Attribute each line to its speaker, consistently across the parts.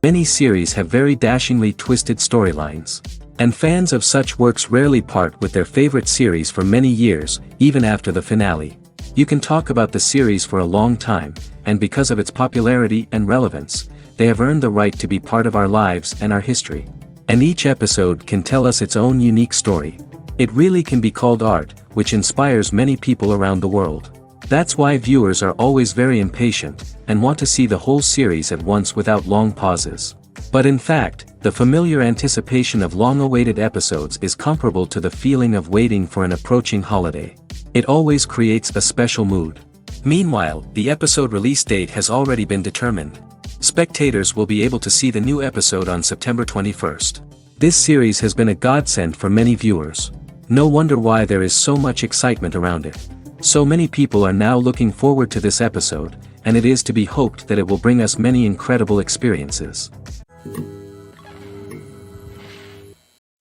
Speaker 1: Many series have very dashingly twisted storylines. And fans of such works rarely part with their favorite series for many years, even after the finale. You can talk about the series for a long time, and because of its popularity and relevance, they have earned the right to be part of our lives and our history. And each episode can tell us its own unique story. It really can be called art, which inspires many people around the world. That's why viewers are always very impatient, and want to see the whole series at once without long pauses. But in fact, the familiar anticipation of long-awaited episodes is comparable to the feeling of waiting for an approaching holiday. It always creates a special mood. Meanwhile, the episode release date has already been determined. Spectators will be able to see the new episode on September 21st. This series has been a godsend for many viewers. No wonder why there is so much excitement around it. So many people are now looking forward to this episode, and it is to be hoped that it will bring us many incredible experiences.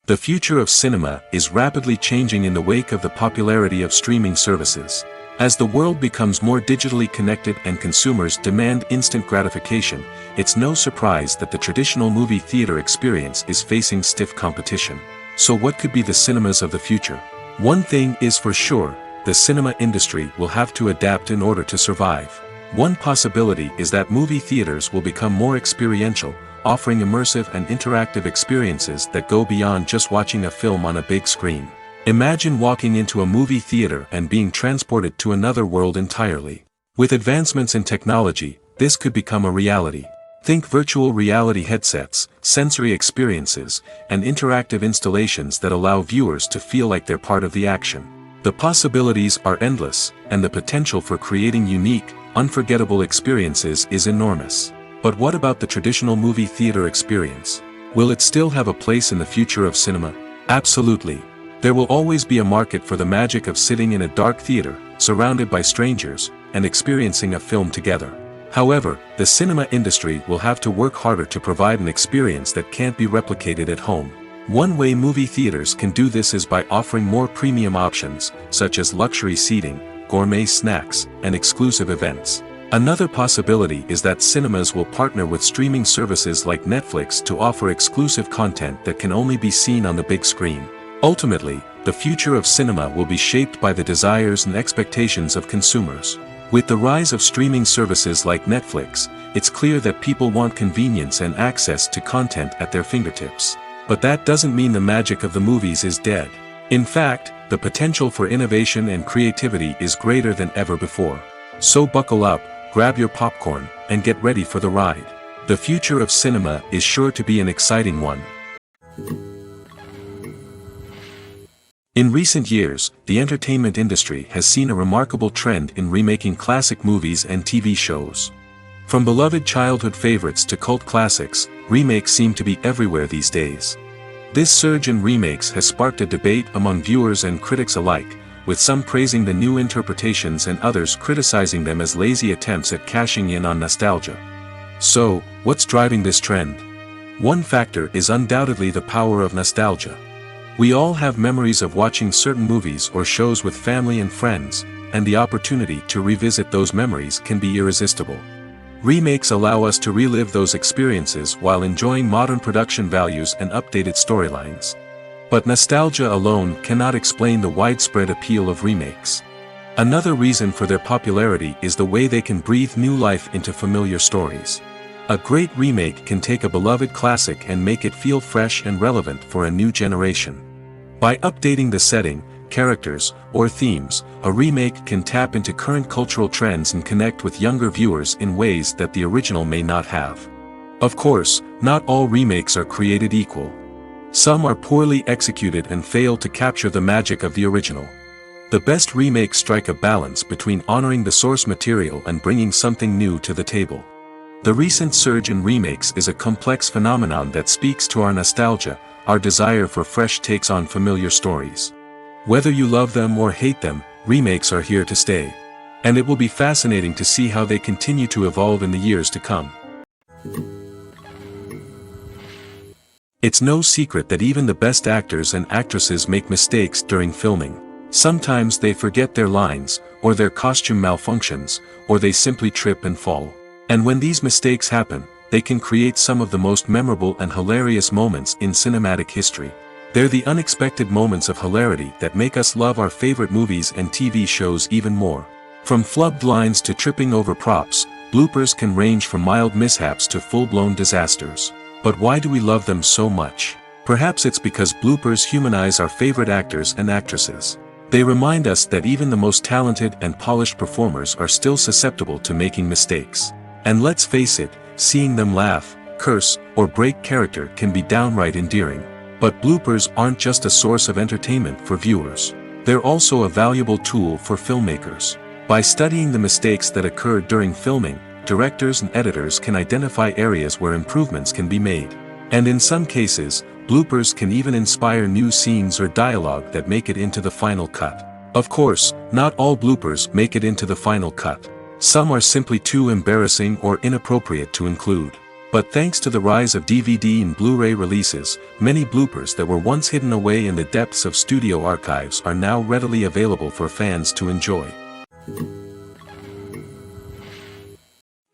Speaker 1: The future of cinema is rapidly changing in the wake of the popularity of streaming services. As the world becomes more digitally connected and consumers demand instant gratification, it's no surprise that the traditional movie theater experience is facing stiff competition. So what could be the cinemas of the future? One thing is for sure, the cinema industry will have to adapt in order to survive. One possibility is that movie theaters will become more experiential, offering immersive and interactive experiences that go beyond just watching a film on a big screen. Imagine walking into a movie theater and being transported to another world entirely. With advancements in technology, this could become a reality. Think virtual reality headsets, sensory experiences, and interactive installations that allow viewers to feel like they're part of the action. The possibilities are endless, and the potential for creating unique, unforgettable experiences is enormous. But what about the traditional movie theater experience? Will it still have a place in the future of cinema? Absolutely. There will always be a market for the magic of sitting in a dark theater, surrounded by strangers, and experiencing a film together. However, the cinema industry will have to work harder to provide an experience that can't be replicated at home. One way movie theaters can do this is by offering more premium options, such as luxury seating, gourmet snacks, and exclusive events. Another possibility is that cinemas will partner with streaming services like Netflix to offer exclusive content that can only be seen on the big screen. Ultimately, the future of cinema will be shaped by the desires and expectations of consumers. With the rise of streaming services like Netflix, it's clear that people want convenience and access to content at their fingertips. But that doesn't mean the magic of the movies is dead. In fact, the potential for innovation and creativity is greater than ever before. So buckle up, grab your popcorn, and get ready for the ride. The future of cinema is sure to be an exciting one. In recent years, the entertainment industry has seen a remarkable trend in remaking classic movies and TV shows. From beloved childhood favorites to cult classics, remakes seem to be everywhere these days. This surge in remakes has sparked a debate among viewers and critics alike, with some praising the new interpretations and others criticizing them as lazy attempts at cashing in on nostalgia. So, what's driving this trend? One factor is undoubtedly the power of nostalgia. We all have memories of watching certain movies or shows with family and friends, and the opportunity to revisit those memories can be irresistible. Remakes allow us to relive those experiences while enjoying modern production values and updated storylines. But nostalgia alone cannot explain the widespread appeal of remakes. Another reason for their popularity is the way they can breathe new life into familiar stories. A great remake can take a beloved classic and make it feel fresh and relevant for a new generation. By updating the setting, characters, or themes, a remake can tap into current cultural trends and connect with younger viewers in ways that the original may not have. Of course, not all remakes are created equal. Some are poorly executed and fail to capture the magic of the original. The best remakes strike a balance between honoring the source material and bringing something new to the table. The recent surge in remakes is a complex phenomenon that speaks to our nostalgia, our desire for fresh takes on familiar stories. Whether you love them or hate them, remakes are here to stay. And it will be fascinating to see how they continue to evolve in the years to come. It's no secret that even the best actors and actresses make mistakes during filming. Sometimes they forget their lines, or their costume malfunctions, or they simply trip and fall. And when these mistakes happen, they can create some of the most memorable and hilarious moments in cinematic history. They're the unexpected moments of hilarity that make us love our favorite movies and TV shows even more. From flubbed lines to tripping over props, bloopers can range from mild mishaps to full-blown disasters. But why do we love them so much? Perhaps it's because bloopers humanize our favorite actors and actresses. They remind us that even the most talented and polished performers are still susceptible to making mistakes. And let's face it, seeing them laugh, curse, or break character can be downright endearing. But bloopers aren't just a source of entertainment for viewers. They're also a valuable tool for filmmakers. By studying the mistakes that occurred during filming, directors and editors can identify areas where improvements can be made. And in some cases, bloopers can even inspire new scenes or dialogue that make it into the final cut. Of course, not all bloopers make it into the final cut. Some are simply too embarrassing or inappropriate to include. But thanks to the rise of DVD and Blu-ray releases, many bloopers that were once hidden away in the depths of studio archives are now readily available for fans to enjoy.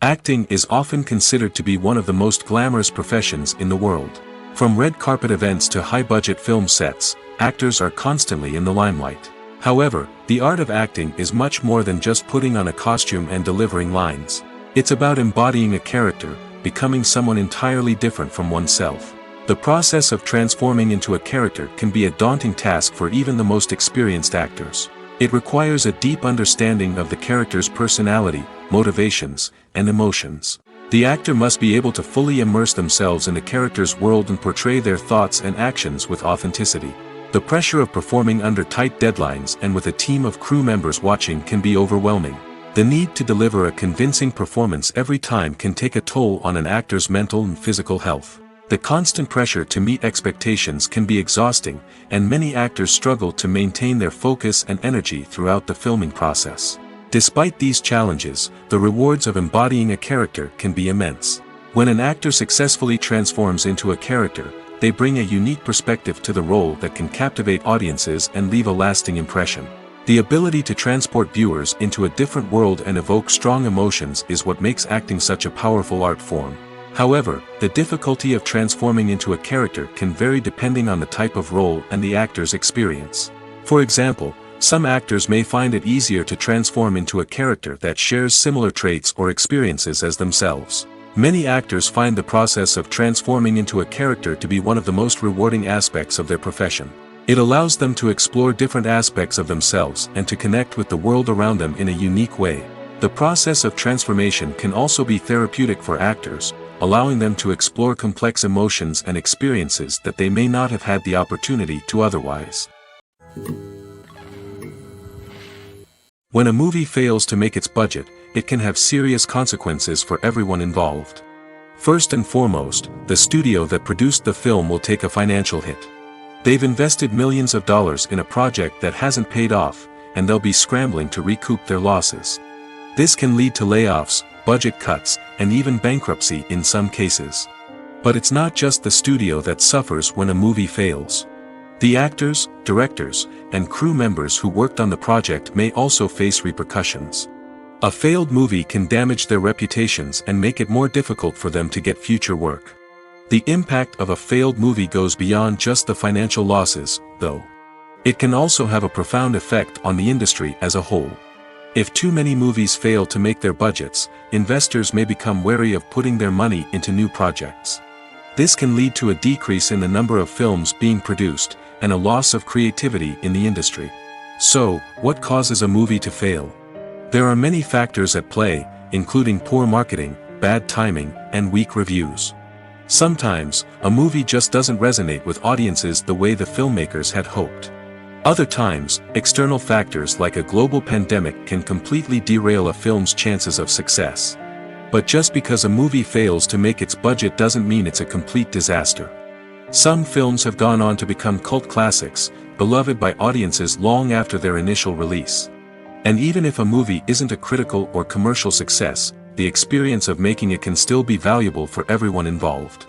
Speaker 1: Acting is often considered to be one of the most glamorous professions in the world. From red carpet events to high-budget film sets, actors are constantly in the limelight. However, the art of acting is much more than just putting on a costume and delivering lines. It's about embodying a character, becoming someone entirely different from oneself. The process of transforming into a character can be a daunting task for even the most experienced actors. It requires a deep understanding of the character's personality, motivations, and emotions. The actor must be able to fully immerse themselves in the character's world and portray their thoughts and actions with authenticity. The pressure of performing under tight deadlines and with a team of crew members watching can be overwhelming. The need to deliver a convincing performance every time can take a toll on an actor's mental and physical health. The constant pressure to meet expectations can be exhausting, and many actors struggle to maintain their focus and energy throughout the filming process. Despite these challenges, the rewards of embodying a character can be immense. When an actor successfully transforms into a character, they bring a unique perspective to the role that can captivate audiences and leave a lasting impression. The ability to transport viewers into a different world and evoke strong emotions is what makes acting such a powerful art form. However, the difficulty of transforming into a character can vary depending on the type of role and the actor's experience. For example, some actors may find it easier to transform into a character that shares similar traits or experiences as themselves. Many actors find the process of transforming into a character to be one of the most rewarding aspects of their profession. It allows them to explore different aspects of themselves and to connect with the world around them in a unique way. The process of transformation can also be therapeutic for actors, allowing them to explore complex emotions and experiences that they may not have had the opportunity to otherwise. When a movie fails to make its budget, it can have serious consequences for everyone involved. First and foremost, the studio that produced the film will take a financial hit. They've invested millions of dollars in a project that hasn't paid off, and they'll be scrambling to recoup their losses. This can lead to layoffs, budget cuts, and even bankruptcy in some cases. But it's not just the studio that suffers when a movie fails. The actors, directors, and crew members who worked on the project may also face repercussions. A failed movie can damage their reputations and make it more difficult for them to get future work. The impact of a failed movie goes beyond just the financial losses, though. It can also have a profound effect on the industry as a whole. If too many movies fail to make their budgets, investors may become wary of putting their money into new projects. This can lead to a decrease in the number of films being produced, and a loss of creativity in the industry. So, what causes a movie to fail? There are many factors at play, including poor marketing, bad timing, and weak reviews. Sometimes, a movie just doesn't resonate with audiences the way the filmmakers had hoped. Other times, external factors like a global pandemic can completely derail a film's chances of success. But just because a movie fails to make its budget doesn't mean it's a complete disaster. Some films have gone on to become cult classics, beloved by audiences long after their initial release. And even if a movie isn't a critical or commercial success, the experience of making it can still be valuable for everyone involved.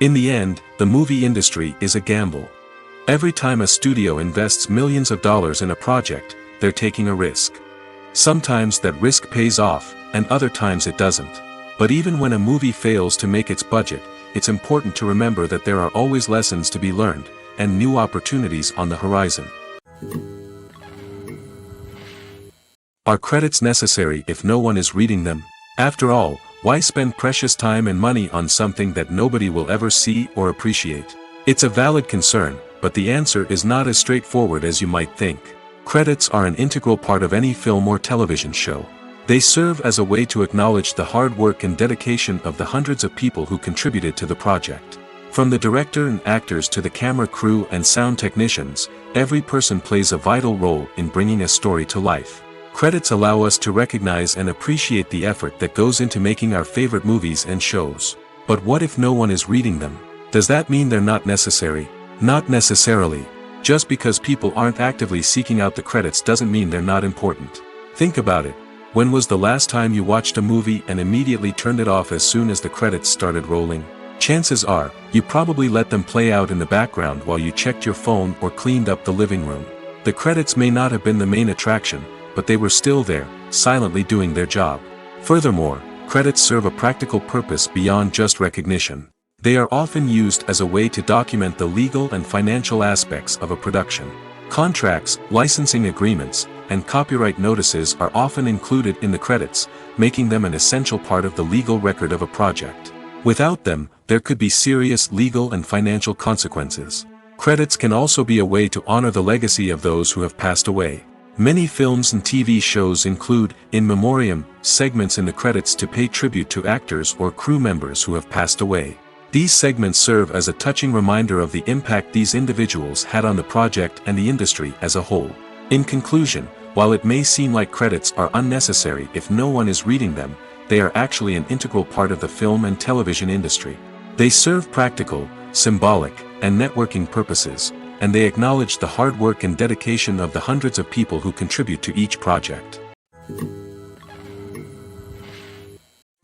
Speaker 1: In the end, the movie industry is a gamble. Every time a studio invests millions of dollars in a project, they're taking a risk. Sometimes that risk pays off, and other times it doesn't. But even when a movie fails to make its budget, it's important to remember that there are always lessons to be learned, and new opportunities on the horizon. Are credits necessary if no one is reading them? After all, why spend precious time and money on something that nobody will ever see or appreciate? It's a valid concern, but the answer is not as straightforward as you might think. Credits are an integral part of any film or television show. They serve as a way to acknowledge the hard work and dedication of the hundreds of people who contributed to the project. From the director and actors to the camera crew and sound technicians, every person plays a vital role in bringing a story to life. Credits allow us to recognize and appreciate the effort that goes into making our favorite movies and shows. But what if no one is reading them? Does that mean they're not necessary? Not necessarily. Just because people aren't actively seeking out the credits doesn't mean they're not important. Think about it. When was the last time you watched a movie and immediately turned it off as soon as the credits started rolling? Chances are, you probably let them play out in the background while you checked your phone or cleaned up the living room. The credits may not have been the main attraction, but they were still there, silently doing their job. Furthermore, credits serve a practical purpose beyond just recognition. They are often used as a way to document the legal and financial aspects of a production. Contracts, licensing agreements, and copyright notices are often included in the credits, making them an essential part of the legal record of a project. Without them, there could be serious legal and financial consequences. Credits can also be a way to honor the legacy of those who have passed away. Many films and TV shows include, in memoriam, segments in the credits to pay tribute to actors or crew members who have passed away. These segments serve as a touching reminder of the impact these individuals had on the project and the industry as a whole. In conclusion, while it may seem like credits are unnecessary if no one is reading them, they are actually an integral part of the film and television industry. They serve practical, symbolic, and networking purposes, and they acknowledge the hard work and dedication of the hundreds of people who contribute to each project.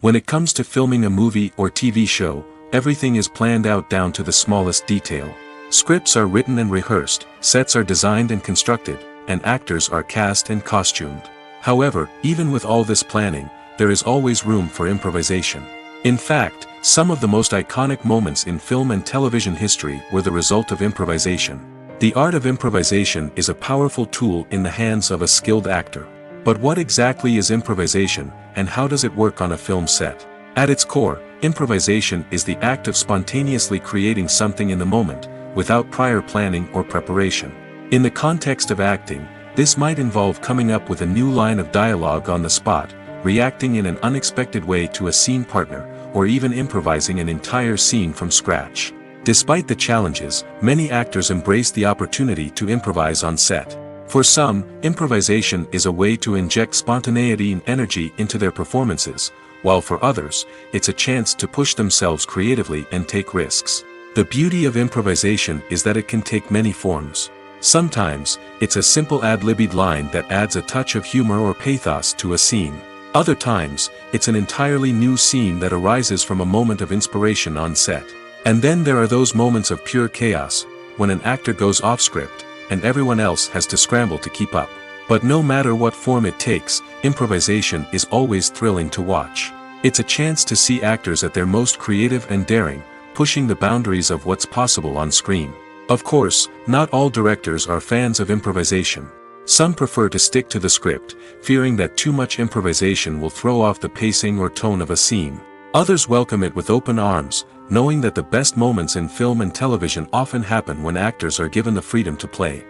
Speaker 1: When it comes to filming a movie or TV show, everything is planned out down to the smallest detail. Scripts are written and rehearsed, sets are designed and constructed, and actors are cast and costumed. However, even with all this planning, there is always room for improvisation. In fact, some of the most iconic moments in film and television history were the result of improvisation. The art of improvisation is a powerful tool in the hands of a skilled actor. But what exactly is improvisation, and how does it work on a film set? At its core, improvisation is the act of spontaneously creating something in the moment, without prior planning or preparation. In the context of acting, this might involve coming up with a new line of dialogue on the spot, reacting in an unexpected way to a scene partner, or even improvising an entire scene from scratch. Despite the challenges, many actors embrace the opportunity to improvise on set. For some, improvisation is a way to inject spontaneity and energy into their performances, while for others, it's a chance to push themselves creatively and take risks. The beauty of improvisation is that it can take many forms. Sometimes, it's a simple ad-libbed line that adds a touch of humor or pathos to a scene. Other times, it's an entirely new scene that arises from a moment of inspiration on set. And then there are those moments of pure chaos, when an actor goes off script, and everyone else has to scramble to keep up. But no matter what form it takes, improvisation is always thrilling to watch. It's a chance to see actors at their most creative and daring, pushing the boundaries of what's possible on screen. Of course, not all directors are fans of improvisation. Some prefer to stick to the script, fearing that too much improvisation will throw off the pacing or tone of a scene. Others welcome it with open arms, knowing that the best moments in film and television often happen when actors are given the freedom to play.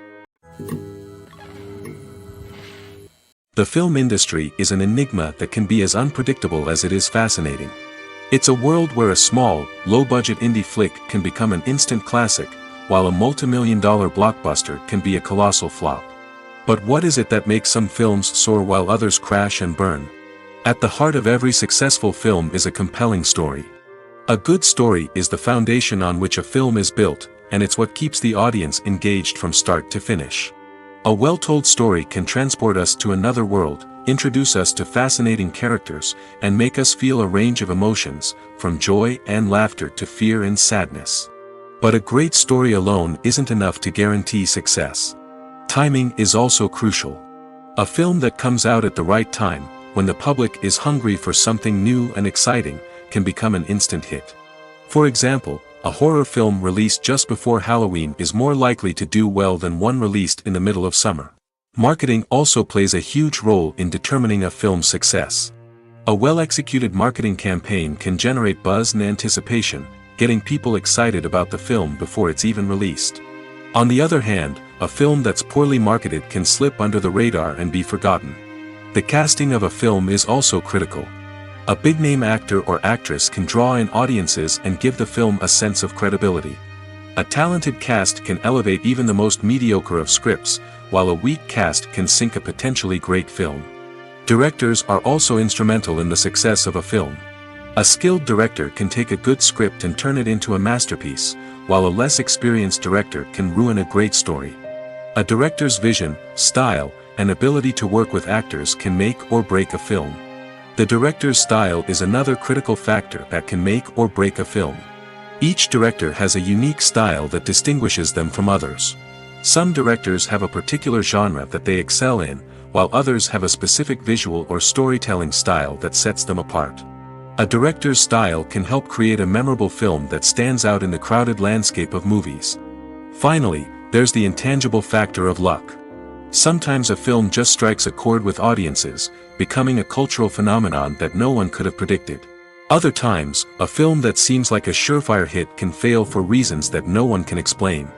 Speaker 1: The film industry is an enigma that can be as unpredictable as it is fascinating. It's a world where a small, low-budget indie flick can become an instant classic, while a multi-million-dollar blockbuster can be a colossal flop. But what is it that makes some films soar while others crash and burn? At the heart of every successful film is a compelling story. A good story is the foundation on which a film is built, and it's what keeps the audience engaged from start to finish. A well-told story can transport us to another world, introduce us to fascinating characters, and make us feel a range of emotions, from joy and laughter to fear and sadness. But a great story alone isn't enough to guarantee success. Timing is also crucial. A film that comes out at the right time, when the public is hungry for something new and exciting, can become an instant hit. For example, a horror film released just before Halloween is more likely to do well than one released in the middle of summer. Marketing also plays a huge role in determining a film's success. A well-executed marketing campaign can generate buzz and anticipation, getting people excited about the film before it's even released. On the other hand, a film that's poorly marketed can slip under the radar and be forgotten. The casting of a film is also critical. A big-name actor or actress can draw in audiences and give the film a sense of credibility. A talented cast can elevate even the most mediocre of scripts, while a weak cast can sink a potentially great film. Directors are also instrumental in the success of a film. A skilled director can take a good script and turn it into a masterpiece, while a less experienced director can ruin a great story. A director's vision, style, and ability to work with actors can make or break a film. The director's style is another critical factor that can make or break a film. Each director has a unique style that distinguishes them from others. Some directors have a particular genre that they excel in, while others have a specific visual or storytelling style that sets them apart. A director's style can help create a memorable film that stands out in the crowded landscape of movies. Finally, there's the intangible factor of luck. Sometimes a film just strikes a chord with audiences, becoming a cultural phenomenon that no one could have predicted. Other times, a film that seems like a surefire hit can fail for reasons that no one can explain.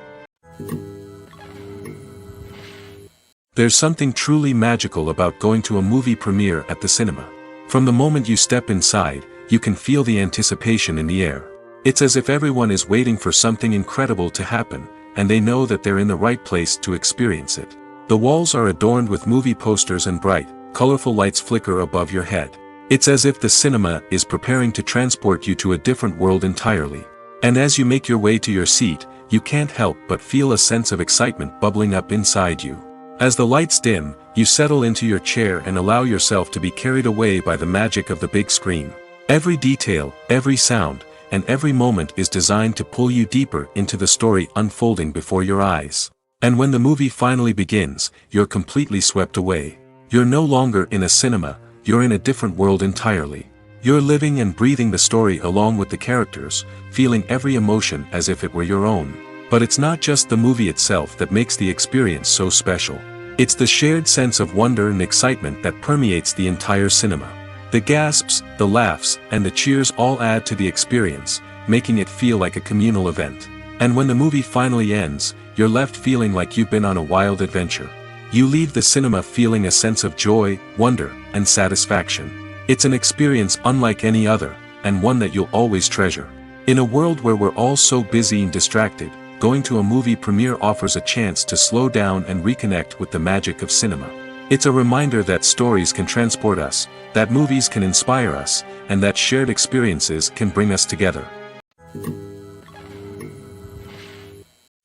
Speaker 1: There's something truly magical about going to a movie premiere at the cinema. From the moment you step inside, you can feel the anticipation in the air. It's as if everyone is waiting for something incredible to happen, and they know that they're in the right place to experience it. The walls are adorned with movie posters and bright, colorful lights flicker above your head. It's as if the cinema is preparing to transport you to a different world entirely. And as you make your way to your seat, you can't help but feel a sense of excitement bubbling up inside you. As the lights dim, you settle into your chair and allow yourself to be carried away by the magic of the big screen. Every detail, every sound, and every moment is designed to pull you deeper into the story unfolding before your eyes. And when the movie finally begins, you're completely swept away. You're no longer in a cinema, you're in a different world entirely. You're living and breathing the story along with the characters, feeling every emotion as if it were your own. But it's not just the movie itself that makes the experience so special. It's the shared sense of wonder and excitement that permeates the entire cinema. The gasps, the laughs, and the cheers all add to the experience, making it feel like a communal event. And when the movie finally ends, you're left feeling like you've been on a wild adventure. You leave the cinema feeling a sense of joy, wonder, and satisfaction. It's an experience unlike any other, and one that you'll always treasure. In a world where we're all so busy and distracted, going to a movie premiere offers a chance to slow down and reconnect with the magic of cinema. It's a reminder that stories can transport us, that movies can inspire us, and that shared experiences can bring us together.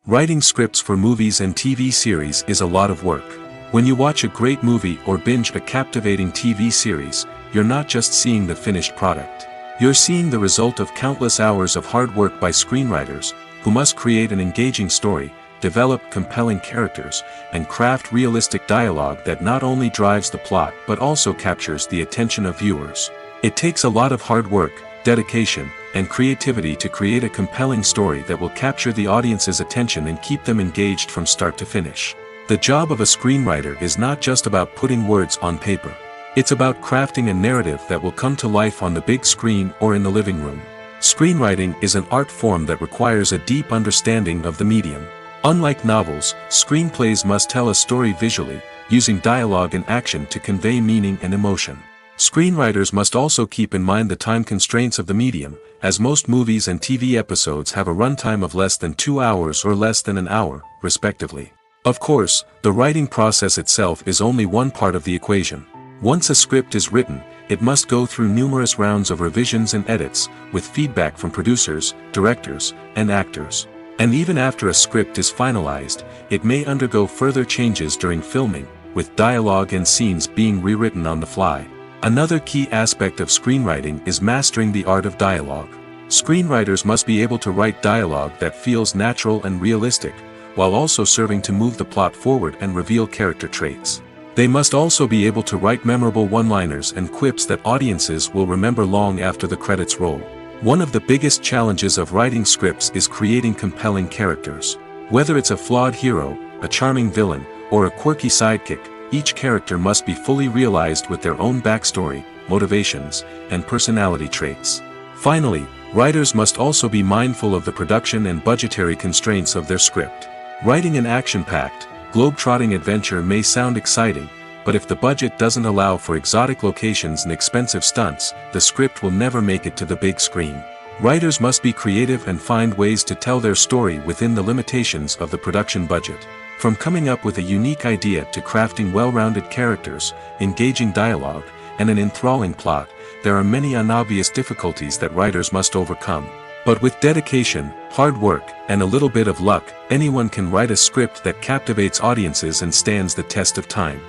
Speaker 1: Writing scripts for movies and TV series is a lot of work. When you watch a great movie or binge a captivating TV series, you're not just seeing the finished product. You're seeing the result of countless hours of hard work by screenwriters, who must create an engaging story, develop compelling characters, and craft realistic dialogue that not only drives the plot but also captures the attention of viewers. It takes a lot of hard work, dedication, and creativity to create a compelling story that will capture the audience's attention and keep them engaged from start to finish. The job of a screenwriter is not just about putting words on paper. It's about crafting a narrative that will come to life on the big screen or in the living room. Screenwriting is an art form that requires a deep understanding of the medium. Unlike novels, screenplays must tell a story visually, using dialogue and action to convey meaning and emotion. Screenwriters must also keep in mind the time constraints of the medium, as most movies and TV episodes have a runtime of less than 2 hours or less than an hour, respectively. Of course, the writing process itself is only one part of the equation. Once a script is written, it must go through numerous rounds of revisions and edits, with feedback from producers, directors, and actors. And even after a script is finalized, it may undergo further changes during filming, with dialogue and scenes being rewritten on the fly. Another key aspect of screenwriting is mastering the art of dialogue. Screenwriters must be able to write dialogue that feels natural and realistic, while also serving to move the plot forward and reveal character traits. They must also be able to write memorable one-liners and quips that audiences will remember long after the credits roll. One of the biggest challenges of writing scripts is creating compelling characters. Whether it's a flawed hero, a charming villain, or a quirky sidekick, each character must be fully realized with their own backstory, motivations, and personality traits. Finally, writers must also be mindful of the production and budgetary constraints of their script. Writing an action-packed, globe-trotting adventure may sound exciting, but if the budget doesn't allow for exotic locations and expensive stunts, the script will never make it to the big screen. Writers must be creative and find ways to tell their story within the limitations of the production budget. From coming up with a unique idea to crafting well-rounded characters, engaging dialogue, and an enthralling plot, there are many unobvious difficulties that writers must overcome. But with dedication, hard work, and a little bit of luck, anyone can write a script that captivates audiences and stands the test of time.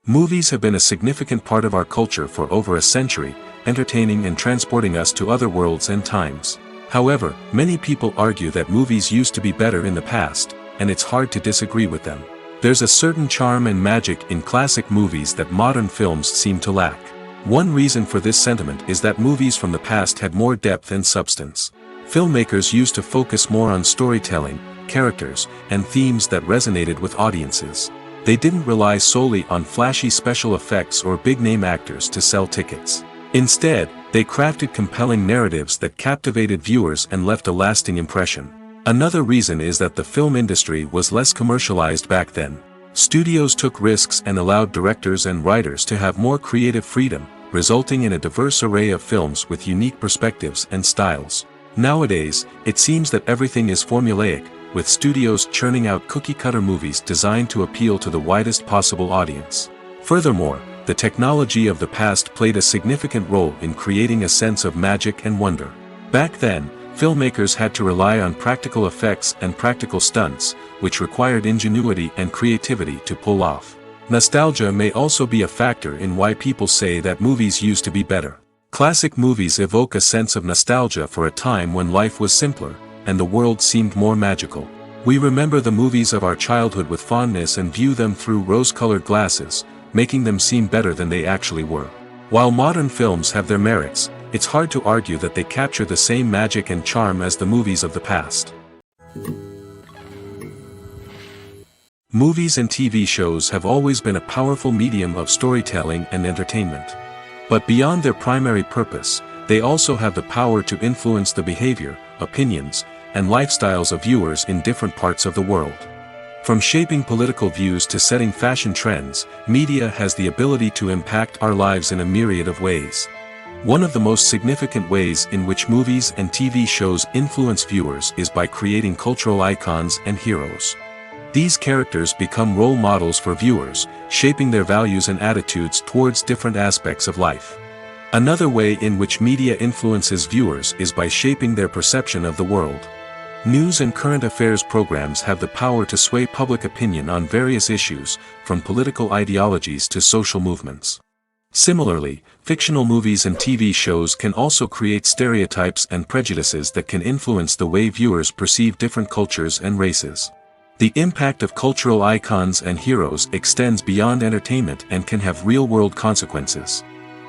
Speaker 1: Movies have been a significant part of our culture for over a century, entertaining and transporting us to other worlds and times. However, many people argue that movies used to be better in the past, and it's hard to disagree with them. There's a certain charm and magic in classic movies that modern films seem to lack. One reason for this sentiment is that movies from the past had more depth and substance. Filmmakers used to focus more on storytelling, characters, and themes that resonated with audiences. They didn't rely solely on flashy special effects or big-name actors to sell tickets. Instead, they crafted compelling narratives that captivated viewers and left a lasting impression. Another reason is that the film industry was less commercialized back then. Studios took risks and allowed directors and writers to have more creative freedom, resulting in a diverse array of films with unique perspectives and styles. Nowadays, it seems that everything is formulaic, with studios churning out cookie-cutter movies designed to appeal to the widest possible audience. Furthermore, the technology of the past played a significant role in creating a sense of magic and wonder. Back then, filmmakers had to rely on practical effects and practical stunts, which required ingenuity and creativity to pull off. Nostalgia may also be a factor in why people say that movies used to be better. Classic movies evoke a sense of nostalgia for a time when life was simpler, and the world seemed more magical. We remember the movies of our childhood with fondness and view them through rose-colored glasses, making them seem better than they actually were. While modern films have their merits, it's hard to argue that they capture the same magic and charm as the movies of the past. Movies and TV shows have always been a powerful medium of storytelling and entertainment. But beyond their primary purpose, they also have the power to influence the behavior, opinions, and lifestyles of viewers in different parts of the world. From shaping political views to setting fashion trends, media has the ability to impact our lives in a myriad of ways. One of the most significant ways in which movies and TV shows influence viewers is by creating cultural icons and heroes. These characters become role models for viewers, shaping their values and attitudes towards different aspects of life. Another way in which media influences viewers is by shaping their perception of the world. News and current affairs programs have the power to sway public opinion on various issues, from political ideologies to social movements. Similarly, fictional movies and TV shows can also create stereotypes and prejudices that can influence the way viewers perceive different cultures and races. The impact of cultural icons and heroes extends beyond entertainment and can have real-world consequences.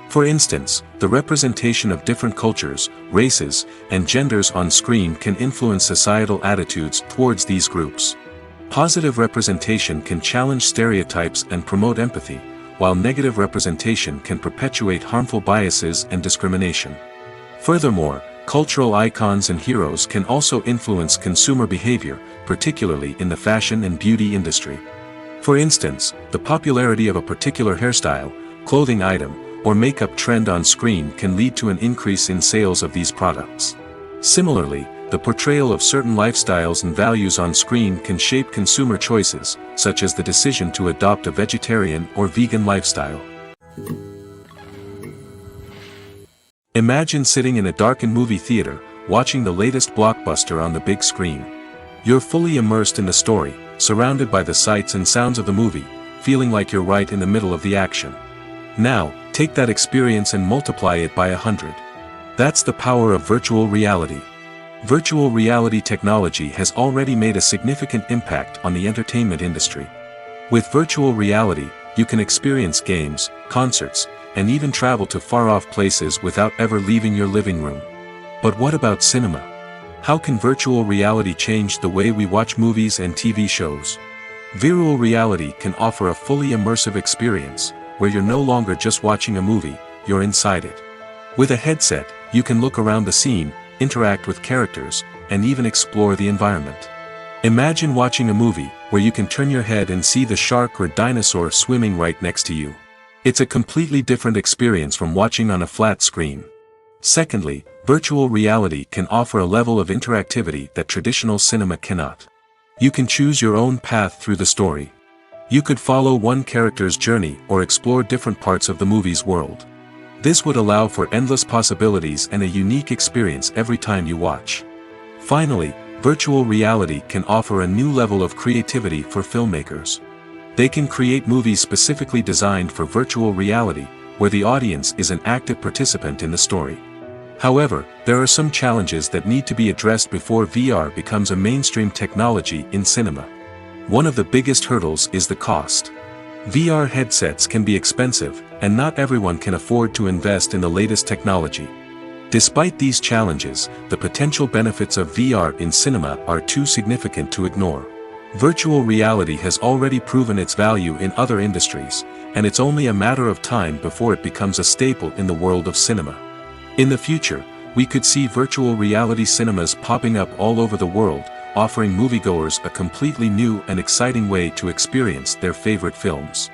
Speaker 1: For instance, the representation of different cultures, races, and genders on screen can influence societal attitudes towards these groups. Positive representation can challenge stereotypes and promote empathy, while negative representation can perpetuate harmful biases and discrimination. Furthermore, cultural icons and heroes can also influence consumer behavior, particularly in the fashion and beauty industry. For instance, the popularity of a particular hairstyle, clothing item, or makeup trend on screen can lead to an increase in sales of these products. Similarly, the portrayal of certain lifestyles and values on screen can shape consumer choices, such as the decision to adopt a vegetarian or vegan lifestyle. Imagine sitting in a darkened movie theater, watching the latest blockbuster on the big screen. You're fully immersed in the story, surrounded by the sights and sounds of the movie, feeling like you're right in the middle of the action. Now, take that experience and multiply it by 100. That's the power of virtual reality. Virtual reality technology has already made a significant impact on the entertainment industry. With virtual reality, you can experience games, concerts, and even travel to far-off places without ever leaving your living room. But what about cinema? How can virtual reality change the way we watch movies and TV shows? Virtual reality can offer a fully immersive experience, where you're no longer just watching a movie, you're inside it. With a headset, you can look around the scene, interact with characters, and even explore the environment. Imagine watching a movie, where you can turn your head and see the shark or dinosaur swimming right next to you. It's a completely different experience from watching on a flat screen. Secondly, virtual reality can offer a level of interactivity that traditional cinema cannot. You can choose your own path through the story. You could follow one character's journey or explore different parts of the movie's world. This would allow for endless possibilities and a unique experience every time you watch. Finally, virtual reality can offer a new level of creativity for filmmakers. They can create movies specifically designed for virtual reality, where the audience is an active participant in the story. However, there are some challenges that need to be addressed before VR becomes a mainstream technology in cinema. One of the biggest hurdles is the cost. VR headsets can be expensive, and not everyone can afford to invest in the latest technology. Despite these challenges, the potential benefits of VR in cinema are too significant to ignore. Virtual reality has already proven its value in other industries, and it's only a matter of time before it becomes a staple in the world of cinema. In the future, we could see virtual reality cinemas popping up all over the world, offering moviegoers a completely new and exciting way to experience their favorite films.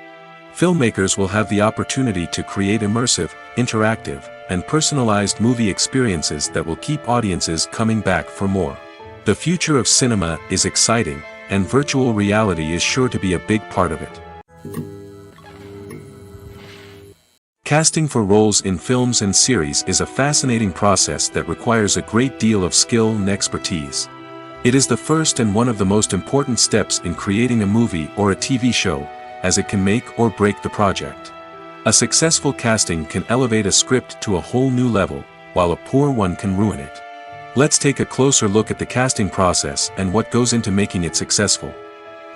Speaker 1: Filmmakers will have the opportunity to create immersive, interactive, and personalized movie experiences that will keep audiences coming back for more. The future of cinema is exciting, and virtual reality is sure to be a big part of it. Casting for roles in films and series is a fascinating process that requires a great deal of skill and expertise. It is the first and one of the most important steps in creating a movie or a TV show, as it can make or break the project. A successful casting can elevate a script to a whole new level, while a poor one can ruin it. Let's take a closer look at the casting process and what goes into making it successful.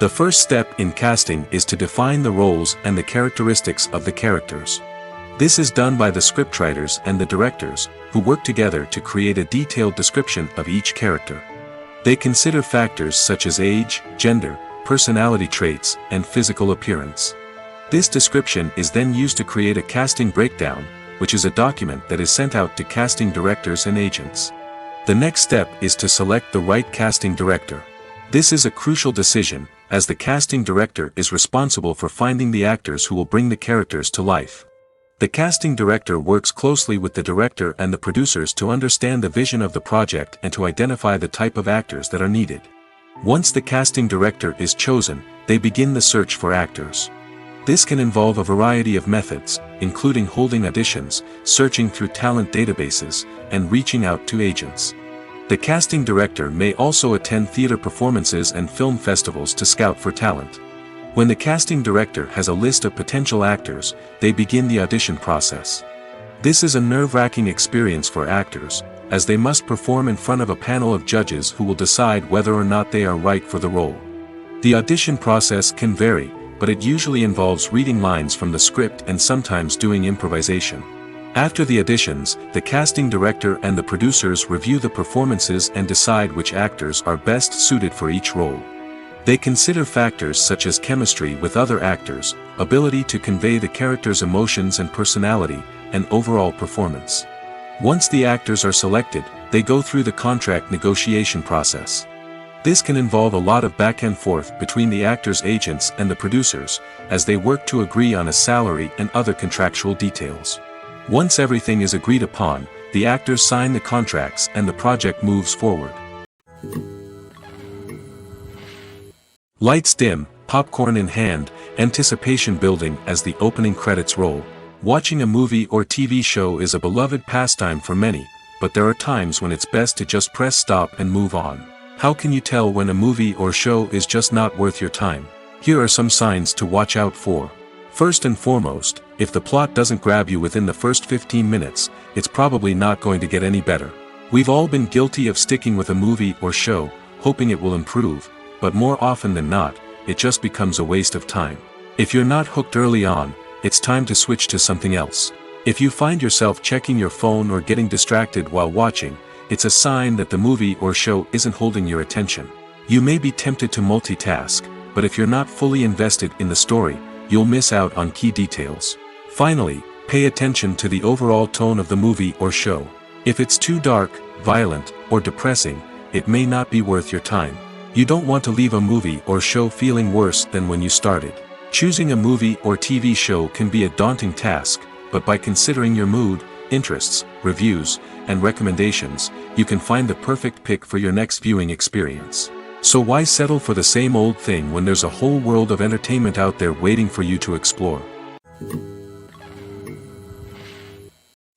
Speaker 1: The first step in casting is to define the roles and the characteristics of the characters. This is done by the scriptwriters and the directors, who work together to create a detailed description of each character. They consider factors such as age, gender, personality traits, and physical appearance. This description is then used to create a casting breakdown, which is a document that is sent out to casting directors and agents. The next step is to select the right casting director. This is a crucial decision, as the casting director is responsible for finding the actors who will bring the characters to life. The casting director works closely with the director and the producers to understand the vision of the project and to identify the type of actors that are needed. Once the casting director is chosen, they begin the search for actors. This can involve a variety of methods, including holding auditions, searching through talent databases, and reaching out to agents. The casting director may also attend theater performances and film festivals to scout for talent. When the casting director has a list of potential actors, they begin the audition process. This is a nerve-wracking experience for actors, as they must perform in front of a panel of judges who will decide whether or not they are right for the role. The audition process can vary, but it usually involves reading lines from the script and sometimes doing improvisation. After the auditions, the casting director and the producers review the performances and decide which actors are best suited for each role. They consider factors such as chemistry with other actors, ability to convey the character's emotions and personality, and overall performance. Once the actors are selected, they go through the contract negotiation process. This can involve a lot of back and forth between the actors' agents and the producers, as they work to agree on a salary and other contractual details. Once everything is agreed upon, the actors sign the contracts and the project moves forward. Lights dim, popcorn in hand, anticipation building as the opening credits roll. Watching a movie or TV show is a beloved pastime for many, but there are times when it's best to just press stop and move on. How can you tell when a movie or show is just not worth your time? Here are some signs to watch out for. First and foremost, if the plot doesn't grab you within the first 15 minutes, it's probably not going to get any better. We've all been guilty of sticking with a movie or show, hoping it will improve, but more often than not, it just becomes a waste of time. If you're not hooked early on, it's time to switch to something else. If you find yourself checking your phone or getting distracted while watching, it's a sign that the movie or show isn't holding your attention. You may be tempted to multitask, but if you're not fully invested in the story, you'll miss out on key details. Finally, pay attention to the overall tone of the movie or show. If it's too dark, violent, or depressing, it may not be worth your time. You don't want to leave a movie or show feeling worse than when you started. Choosing a movie or TV show can be a daunting task, but by considering your mood, interests, reviews, and recommendations, you can find the perfect pick for your next viewing experience. So why settle for the same old thing when there's a whole world of entertainment out there waiting for you to explore?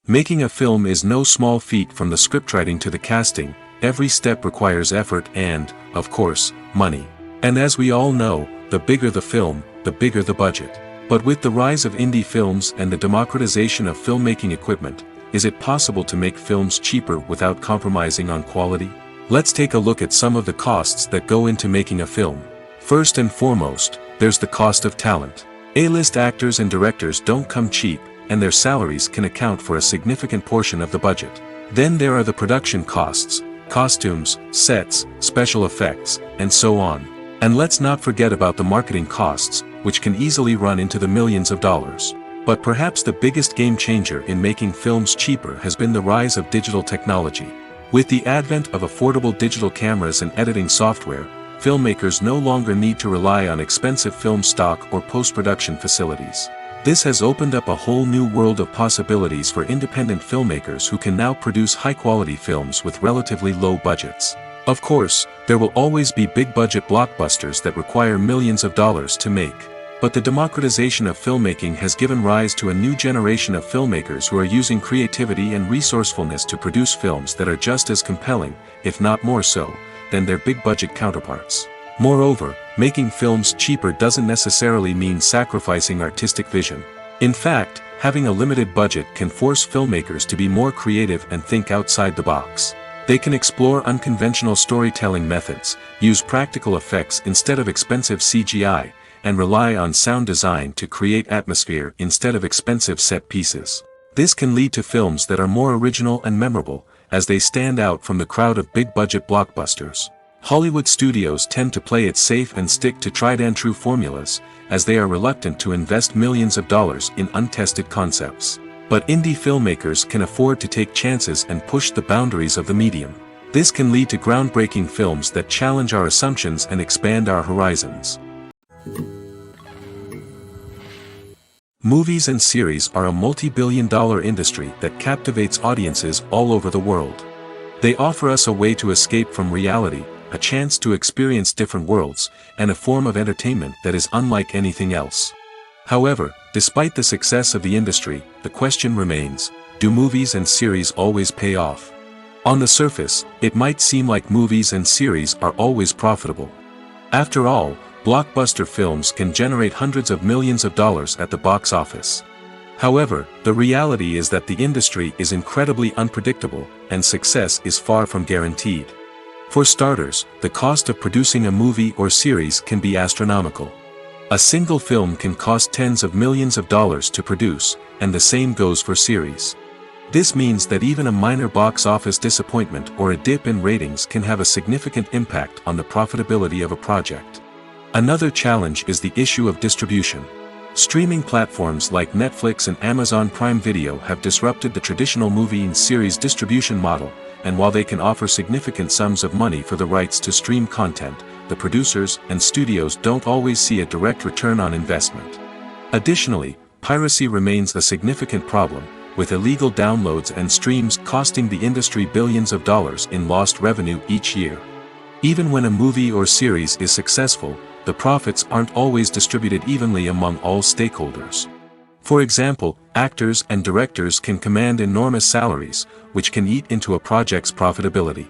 Speaker 1: Making a film is no small feat. From the scriptwriting to the casting, every step requires effort and, of course, money. And as we all know, the bigger the film, the bigger the budget. But with the rise of indie films and the democratization of filmmaking equipment, is it possible to make films cheaper without compromising on quality? Let's take a look at some of the costs that go into making a film. First and foremost, there's the cost of talent. A-list actors and directors don't come cheap, and their salaries can account for a significant portion of the budget. Then there are the production costs, costumes, sets, special effects, and so on. And let's not forget about the marketing costs, which can easily run into the millions of dollars. But perhaps the biggest game changer in making films cheaper has been the rise of digital technology. With the advent of affordable digital cameras and editing software, filmmakers no longer need to rely on expensive film stock or post-production facilities. This has opened up a whole new world of possibilities for independent filmmakers who can now produce high-quality films with relatively low budgets. Of course, there will always be big-budget blockbusters that require millions of dollars to make. But the democratization of filmmaking has given rise to a new generation of filmmakers who are using creativity and resourcefulness to produce films that are just as compelling, if not more so, than their big-budget counterparts. Moreover, making films cheaper doesn't necessarily mean sacrificing artistic vision. In fact, having a limited budget can force filmmakers to be more creative and think outside the box. They can explore unconventional storytelling methods, use practical effects instead of expensive CGI, and rely on sound design to create atmosphere instead of expensive set pieces. This can lead to films that are more original and memorable, as they stand out from the crowd of big-budget blockbusters. Hollywood studios tend to play it safe and stick to tried-and-true formulas, as they are reluctant to invest millions of dollars in untested concepts. But indie filmmakers can afford to take chances and push the boundaries of the medium. This can lead to groundbreaking films that challenge our assumptions and expand our horizons. Movies and series are a multi-billion-dollar industry that captivates audiences all over the world. They offer us a way to escape from reality, a chance to experience different worlds, and a form of entertainment that is unlike anything else. However, despite the success of the industry, the question remains, do movies and series always pay off? On the surface, it might seem like movies and series are always profitable. After all, blockbuster films can generate hundreds of millions of dollars at the box office. However, the reality is that the industry is incredibly unpredictable, and success is far from guaranteed. For starters, the cost of producing a movie or series can be astronomical. A single film can cost tens of millions of dollars to produce, and the same goes for series. This means that even a minor box office disappointment or a dip in ratings can have a significant impact on the profitability of a project. Another challenge is the issue of distribution. Streaming platforms like Netflix and Amazon Prime Video have disrupted the traditional movie and series distribution model, and while they can offer significant sums of money for the rights to stream content, the producers and studios don't always see a direct return on investment. Additionally, piracy remains a significant problem, with illegal downloads and streams costing the industry billions of dollars in lost revenue each year. Even when a movie or series is successful, the profits aren't always distributed evenly among all stakeholders. For example, actors and directors can command enormous salaries, which can eat into a project's profitability.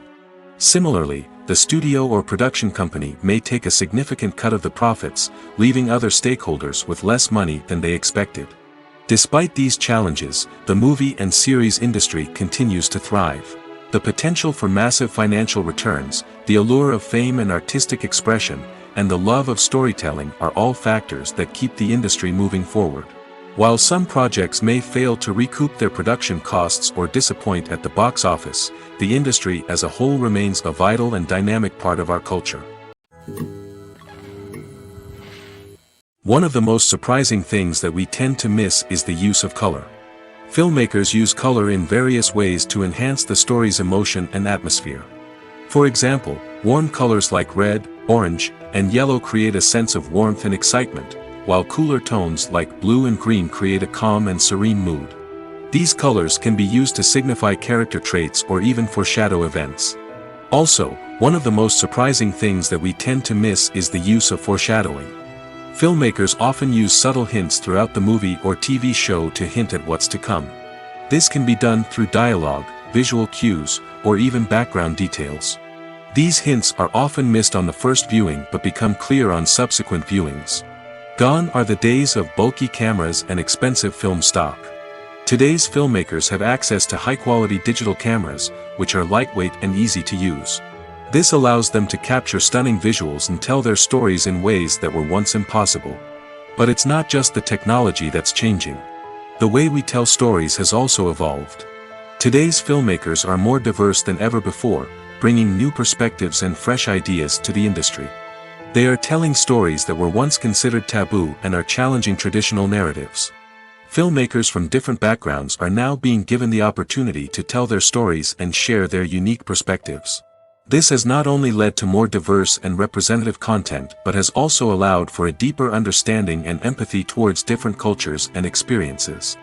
Speaker 1: Similarly, the studio or production company may take a significant cut of the profits, leaving other stakeholders with less money than they expected. Despite these challenges, the movie and series industry continues to thrive. The potential for massive financial returns, the allure of fame and artistic expression, and the love of storytelling are all factors that keep the industry moving forward. While some projects may fail to recoup their production costs or disappoint at the box office, the industry as a whole remains a vital and dynamic part of our culture. One of the most surprising things that we tend to miss is the use of color. Filmmakers use color in various ways to enhance the story's emotion and atmosphere. For example, warm colors like red, orange, and yellow create a sense of warmth and excitement, while cooler tones like blue and green create a calm and serene mood. These colors can be used to signify character traits or even foreshadow events. Also, one of the most surprising things that we tend to miss is the use of foreshadowing. Filmmakers often use subtle hints throughout the movie or TV show to hint at what's to come. This can be done through dialogue, visual cues, or even background details. These hints are often missed on the first viewing but become clear on subsequent viewings. Gone are the days of bulky cameras and expensive film stock. Today's filmmakers have access to high-quality digital cameras, which are lightweight and easy to use. This allows them to capture stunning visuals and tell their stories in ways that were once impossible. But it's not just the technology that's changing. The way we tell stories has also evolved. Today's filmmakers are more diverse than ever before, bringing new perspectives and fresh ideas to the industry. They are telling stories that were once considered taboo and are challenging traditional narratives. Filmmakers from different backgrounds are now being given the opportunity to tell their stories and share their unique perspectives. This has not only led to more diverse and representative content but has also allowed for a deeper understanding and empathy towards different cultures and experiences.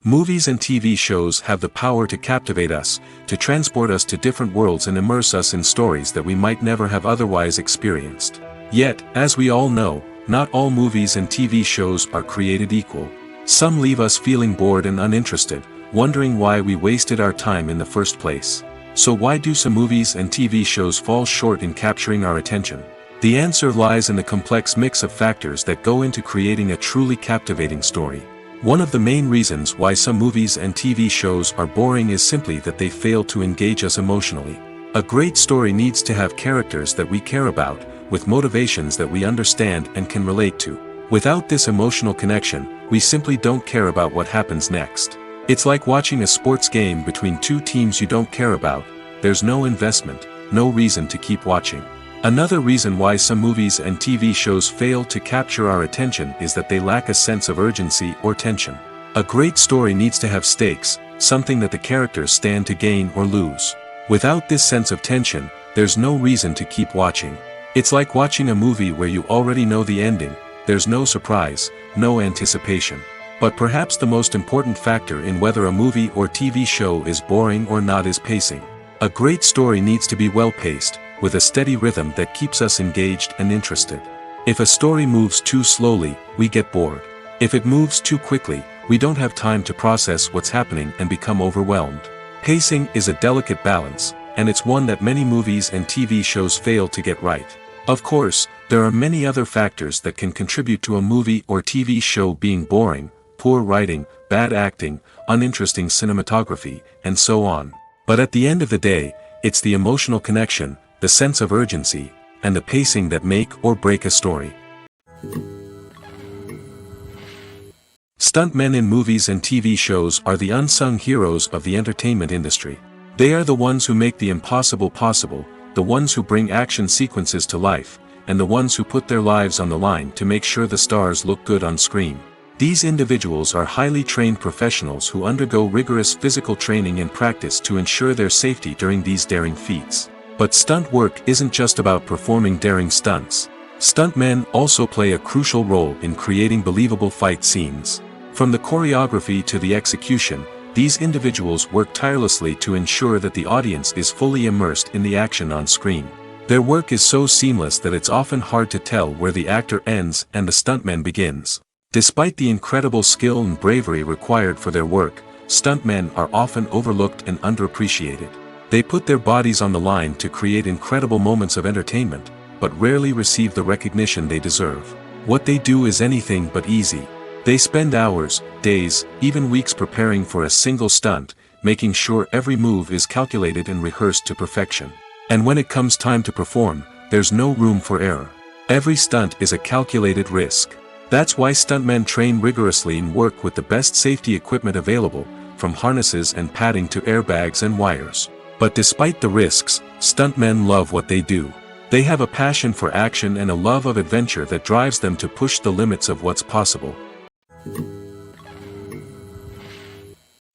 Speaker 1: Movies and TV shows have the power to captivate us, to transport us to different worlds and immerse us in stories that we might never have otherwise experienced. Yet, as we all know, not all movies and TV shows are created equal. Some leave us feeling bored and uninterested, wondering why we wasted our time in the first place. So why do some movies and TV shows fall short in capturing our attention? The answer lies in the complex mix of factors that go into creating a truly captivating story. One of the main reasons why some movies and TV shows are boring is simply that they fail to engage us emotionally. A great story needs to have characters that we care about, with motivations that we understand and can relate to. Without this emotional connection, we simply don't care about what happens next. It's like watching a sports game between two teams you don't care about. There's no investment, no reason to keep watching. Another reason why some movies and TV shows fail to capture our attention is that they lack a sense of urgency or tension. A great story needs to have stakes, something that the characters stand to gain or lose. Without this sense of tension, there's no reason to keep watching. It's like watching a movie where you already know the ending. There's no surprise, no anticipation. But perhaps the most important factor in whether a movie or TV show is boring or not is pacing. A great story needs to be well-paced, with a steady rhythm that keeps us engaged and interested. If a story moves too slowly, we get bored. If it moves too quickly, we don't have time to process what's happening and become overwhelmed. Pacing is a delicate balance, and it's one that many movies and TV shows fail to get right. Of course, there are many other factors that can contribute to a movie or TV show being boring: poor writing, bad acting, uninteresting cinematography, and so on. But at the end of the day, it's the emotional connection, the sense of urgency, and the pacing that make or break a story. Stuntmen in movies and TV shows are the unsung heroes of the entertainment industry. They are the ones who make the impossible possible, the ones who bring action sequences to life, and the ones who put their lives on the line to make sure the stars look good on screen. These individuals are highly trained professionals who undergo rigorous physical training and practice to ensure their safety during these daring feats. But stunt work isn't just about performing daring stunts. Stuntmen also play a crucial role in creating believable fight scenes. From the choreography to the execution, these individuals work tirelessly to ensure that the audience is fully immersed in the action on screen. Their work is so seamless that it's often hard to tell where the actor ends and the stuntman begins. Despite the incredible skill and bravery required for their work, stuntmen are often overlooked and underappreciated. They put their bodies on the line to create incredible moments of entertainment, but rarely receive the recognition they deserve. What they do is anything but easy. They spend hours, days, even weeks preparing for a single stunt, making sure every move is calculated and rehearsed to perfection. And when it comes time to perform, there's no room for error. Every stunt is a calculated risk. That's why stuntmen train rigorously and work with the best safety equipment available, from harnesses and padding to airbags and wires. But despite the risks, stuntmen love what they do. They have a passion for action and a love of adventure that drives them to push the limits of what's possible.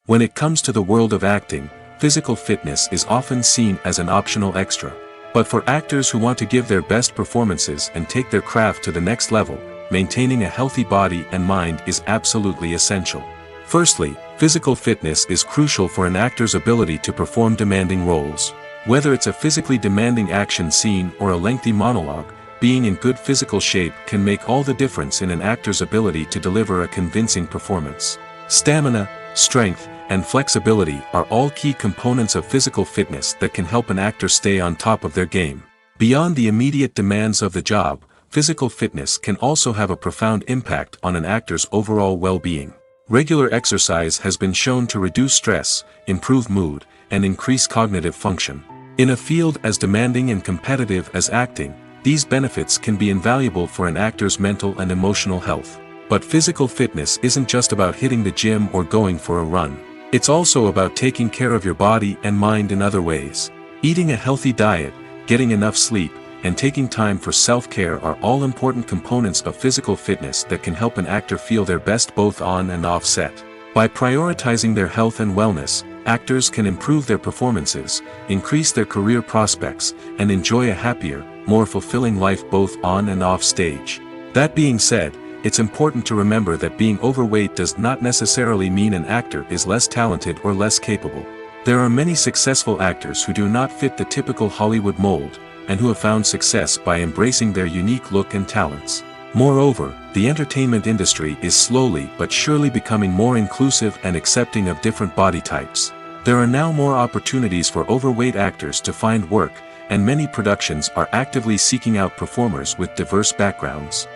Speaker 1: When it comes to the world of acting, physical fitness is often seen as an optional extra. But for actors who want to give their best performances and take their craft to the next level, maintaining a healthy body and mind is absolutely essential. Firstly, physical fitness is crucial for an actor's ability to perform demanding roles. Whether it's a physically demanding action scene or a lengthy monologue, being in good physical shape can make all the difference in an actor's ability to deliver a convincing performance. Stamina, strength, and flexibility are all key components of physical fitness that can help an actor stay on top of their game. Beyond the immediate demands of the job, physical fitness can also have a profound impact on an actor's overall well-being. Regular exercise has been shown to reduce stress, improve mood, and increase cognitive function. In a field as demanding and competitive as acting, these benefits can be invaluable for an actor's mental and emotional health. But physical fitness isn't just about hitting the gym or going for a run. It's also about taking care of your body and mind in other ways. Eating a healthy diet, getting enough sleep, and taking time for self-care are all important components of physical fitness that can help an actor feel their best both on and off set. By prioritizing their health and wellness, actors can improve their performances, increase their career prospects, and enjoy a happier, more fulfilling life both on and off stage. That being said, it's important to remember that being overweight does not necessarily mean an actor is less talented or less capable. There are many successful actors who do not fit the typical Hollywood mold, and who have found success by embracing their unique look and talents. Moreover, the entertainment industry is slowly but surely becoming more inclusive and accepting of different body types. There are now more opportunities for overweight actors to find work, and many productions are actively seeking out performers with diverse backgrounds.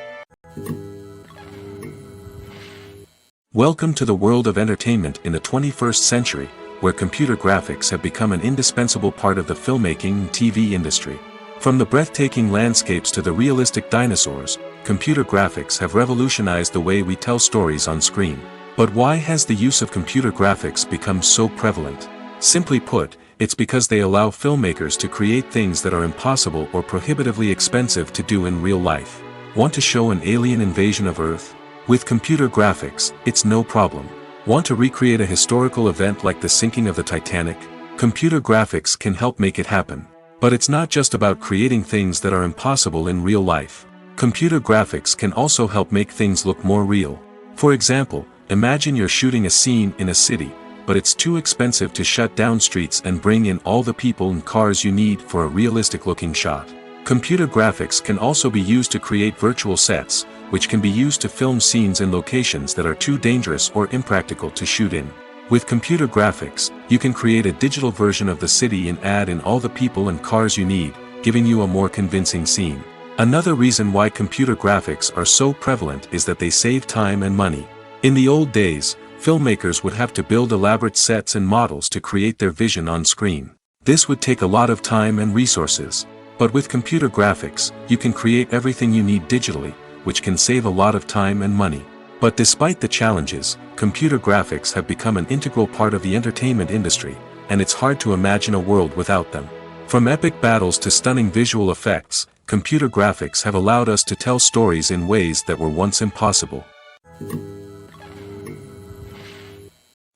Speaker 1: Welcome to the world of entertainment in the 21st century, where computer graphics have become an indispensable part of the filmmaking and TV industry. From the breathtaking landscapes to the realistic dinosaurs, computer graphics have revolutionized the way we tell stories on screen. But why has the use of computer graphics become so prevalent? Simply put, it's because they allow filmmakers to create things that are impossible or prohibitively expensive to do in real life. Want to show an alien invasion of Earth? With computer graphics, it's no problem. Want to recreate a historical event like the sinking of the Titanic? Computer graphics can help make it happen. But it's not just about creating things that are impossible in real life. Computer graphics can also help make things look more real. For example, imagine you're shooting a scene in a city, but it's too expensive to shut down streets and bring in all the people and cars you need for a realistic-looking shot. Computer graphics can also be used to create virtual sets, which can be used to film scenes in locations that are too dangerous or impractical to shoot in. With computer graphics, you can create a digital version of the city and add in all the people and cars you need, giving you a more convincing scene. Another reason why computer graphics are so prevalent is that they save time and money. In the old days, filmmakers would have to build elaborate sets and models to create their vision on screen. This would take a lot of time and resources. But with computer graphics, you can create everything you need digitally, which can save a lot of time and money. But despite the challenges, computer graphics have become an integral part of the entertainment industry, and it's hard to imagine a world without them. From epic battles to stunning visual effects, computer graphics have allowed us to tell stories in ways that were once impossible.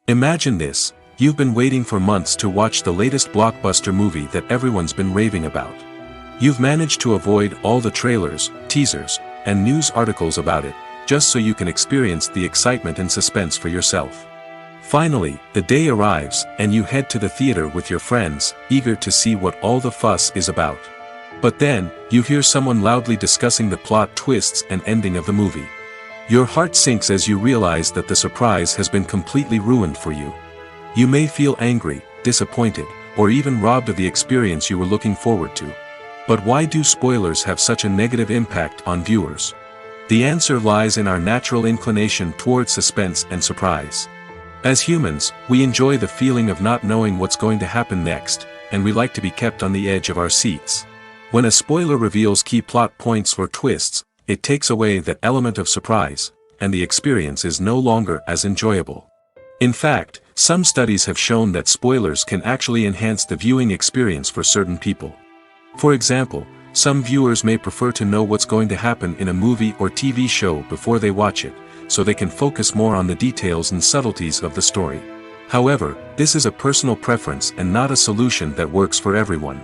Speaker 1: Imagine this: you've been waiting for months to watch the latest blockbuster movie that everyone's been raving about. You've managed to avoid all the trailers, teasers, and news articles about it, just so you can experience the excitement and suspense for yourself. Finally, the day arrives, and you head to the theater with your friends, eager to see what all the fuss is about. But then, you hear someone loudly discussing the plot twists and ending of the movie. Your heart sinks as you realize that the surprise has been completely ruined for you. You may feel angry, disappointed, or even robbed of the experience you were looking forward to. But why do spoilers have such a negative impact on viewers? The answer lies in our natural inclination towards suspense and surprise. As humans, we enjoy the feeling of not knowing what's going to happen next, and we like to be kept on the edge of our seats. When a spoiler reveals key plot points or twists, it takes away that element of surprise, and the experience is no longer as enjoyable. In fact, some studies have shown that spoilers can actually enhance the viewing experience for certain people. For example, some viewers may prefer to know what's going to happen in a movie or TV show before they watch it, so they can focus more on the details and subtleties of the story. However, this is a personal preference and not a solution that works for everyone.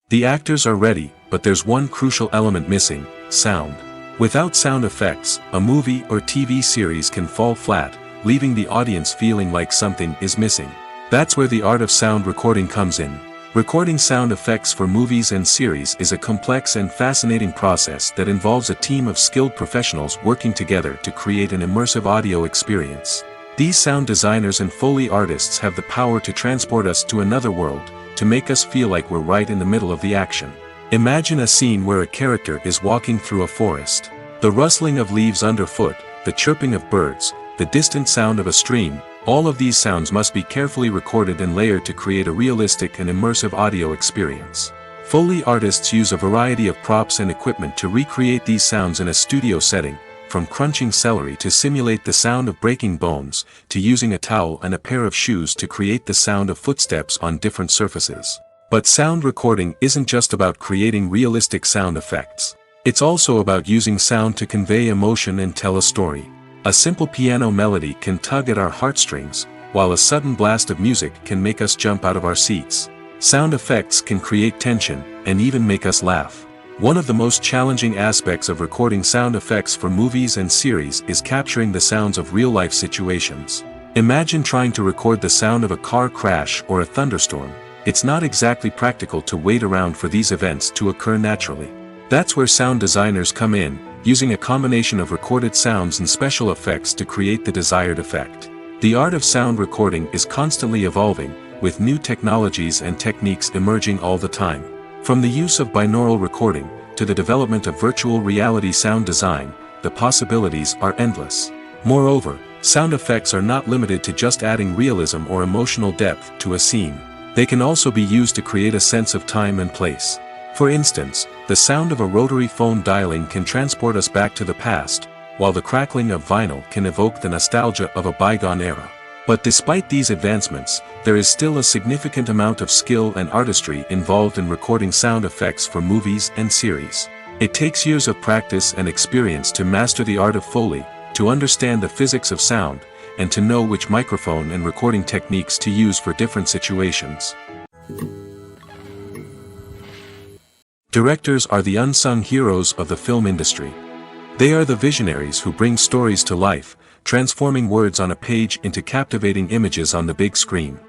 Speaker 1: The actors are ready, but there's one crucial element missing: sound. Without sound effects, a movie or TV series can fall flat, leaving the audience feeling like something is missing. That's where the art of sound recording comes in. Recording sound effects for movies and series is a complex and fascinating process that involves a team of skilled professionals working together to create an immersive audio experience. These sound designers and Foley artists have the power to transport us to another world, to make us feel like we're right in the middle of the action. Imagine a scene where a character is walking through a forest. The rustling of leaves underfoot, the chirping of birds, the distant sound of a stream, all of these sounds must be carefully recorded and layered to create a realistic and immersive audio experience. Foley artists use a variety of props and equipment to recreate these sounds in a studio setting, from crunching celery to simulate the sound of breaking bones, to using a towel and a pair of shoes to create the sound of footsteps on different surfaces. But sound recording isn't just about creating realistic sound effects. It's also about using sound to convey emotion and tell a story. A simple piano melody can tug at our heartstrings, while a sudden blast of music can make us jump out of our seats. Sound effects can create tension, and even make us laugh. One of the most challenging aspects of recording sound effects for movies and series is capturing the sounds of real-life situations. Imagine trying to record the sound of a car crash or a thunderstorm. It's not exactly practical to wait around for these events to occur naturally. That's where sound designers come in, using a combination of recorded sounds and special effects to create the desired effect. The art of sound recording is constantly evolving, with new technologies and techniques emerging all the time. From the use of binaural recording, to the development of virtual reality sound design, the possibilities are endless. Moreover, sound effects are not limited to just adding realism or emotional depth to a scene. They can also be used to create a sense of time and place. For instance, the sound of a rotary phone dialing can transport us back to the past, while the crackling of vinyl can evoke the nostalgia of a bygone era. But despite these advancements, there is still a significant amount of skill and artistry involved in recording sound effects for movies and series. It takes years of practice and experience to master the art of Foley, to understand the physics of sound, and to know which microphone and recording techniques to use for different situations. Directors are the unsung heroes of the film industry. They are the visionaries who bring stories to life, transforming words on a page into captivating images on the big screen.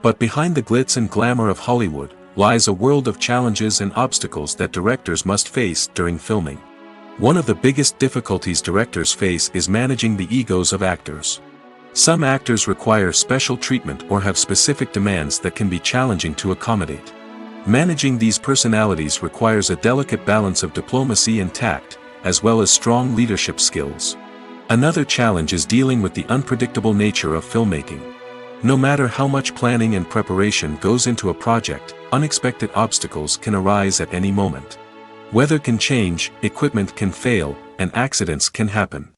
Speaker 1: But behind the glitz and glamour of Hollywood, lies a world of challenges and obstacles that directors must face during filming. One of the biggest difficulties directors face is managing the egos of actors. Some actors require special treatment or have specific demands that can be challenging to accommodate. Managing these personalities requires a delicate balance of diplomacy and tact, as well as strong leadership skills. Another challenge is dealing with the unpredictable nature of filmmaking. No matter how much planning and preparation goes into a project, unexpected obstacles can arise at any moment. Weather can change, equipment can fail, and accidents can happen.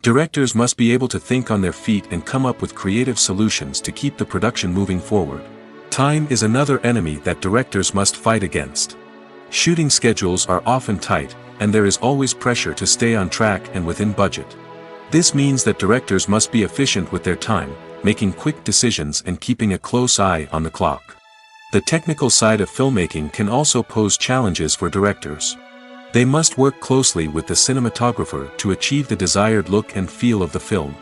Speaker 1: Directors must be able to think on their feet and come up with creative solutions to keep the production moving forward. Time is another enemy that directors must fight against. Shooting schedules are often tight, and there is always pressure to stay on track and within budget. This means that directors must be efficient with their time, making quick decisions and keeping a close eye on the clock. The technical side of filmmaking can also pose challenges for directors. They must work closely with the cinematographer to achieve the desired look and feel of the film.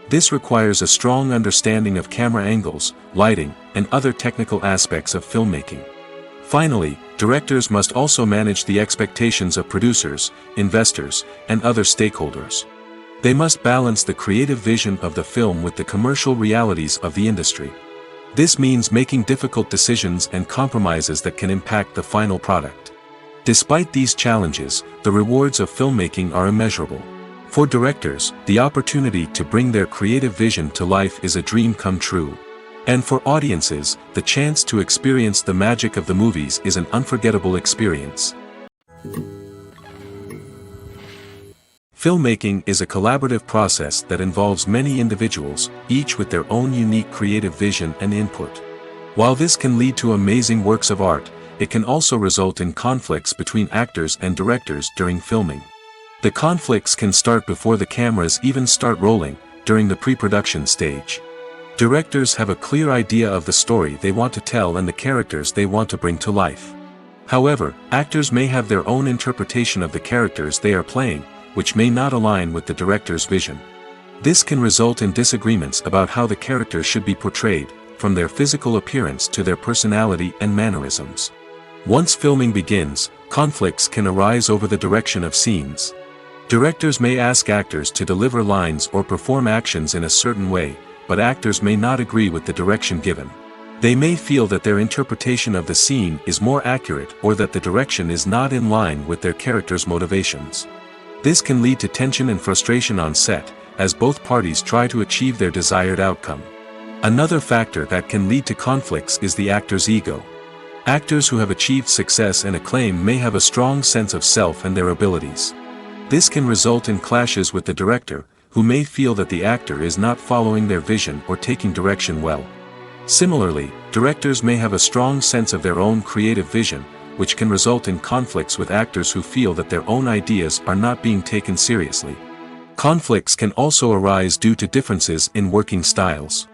Speaker 1: This requires a strong understanding of camera angles, lighting, and other technical aspects of filmmaking. Finally, directors must also manage the expectations of producers, investors, and other stakeholders. They must balance the creative vision of the film with the commercial realities of the industry. This means making difficult decisions and compromises that can impact the final product. Despite these challenges, the rewards of filmmaking are immeasurable. For directors, the opportunity to bring their creative vision to life is a dream come true. And for audiences, the chance to experience the magic of the movies is an unforgettable experience. Filmmaking is a collaborative process that involves many individuals, each with their own unique creative vision and input. While this can lead to amazing works of art, it can also result in conflicts between actors and directors during filming. The conflicts can start before the cameras even start rolling, during the pre-production stage. Directors have a clear idea of the story they want to tell and the characters they want to bring to life. However, actors may have their own interpretation of the characters they are playing, which may not align with the director's vision. This can result in disagreements about how the characters should be portrayed, from their physical appearance to their personality and mannerisms. Once filming begins, conflicts can arise over the direction of scenes. Directors may ask actors to deliver lines or perform actions in a certain way, but actors may not agree with the direction given. They may feel that their interpretation of the scene is more accurate or that the direction is not in line with their character's motivations. This can lead to tension and frustration on set, as both parties try to achieve their desired outcome. Another factor that can lead to conflicts is the actor's ego. Actors who have achieved success and acclaim may have a strong sense of self and their abilities. This can result in clashes with the director, who may feel that the actor is not following their vision or taking direction well. Similarly, directors may have a strong sense of their own creative vision, which can result in conflicts with actors who feel that their own ideas are not being taken seriously. Conflicts can also arise due to differences in working styles.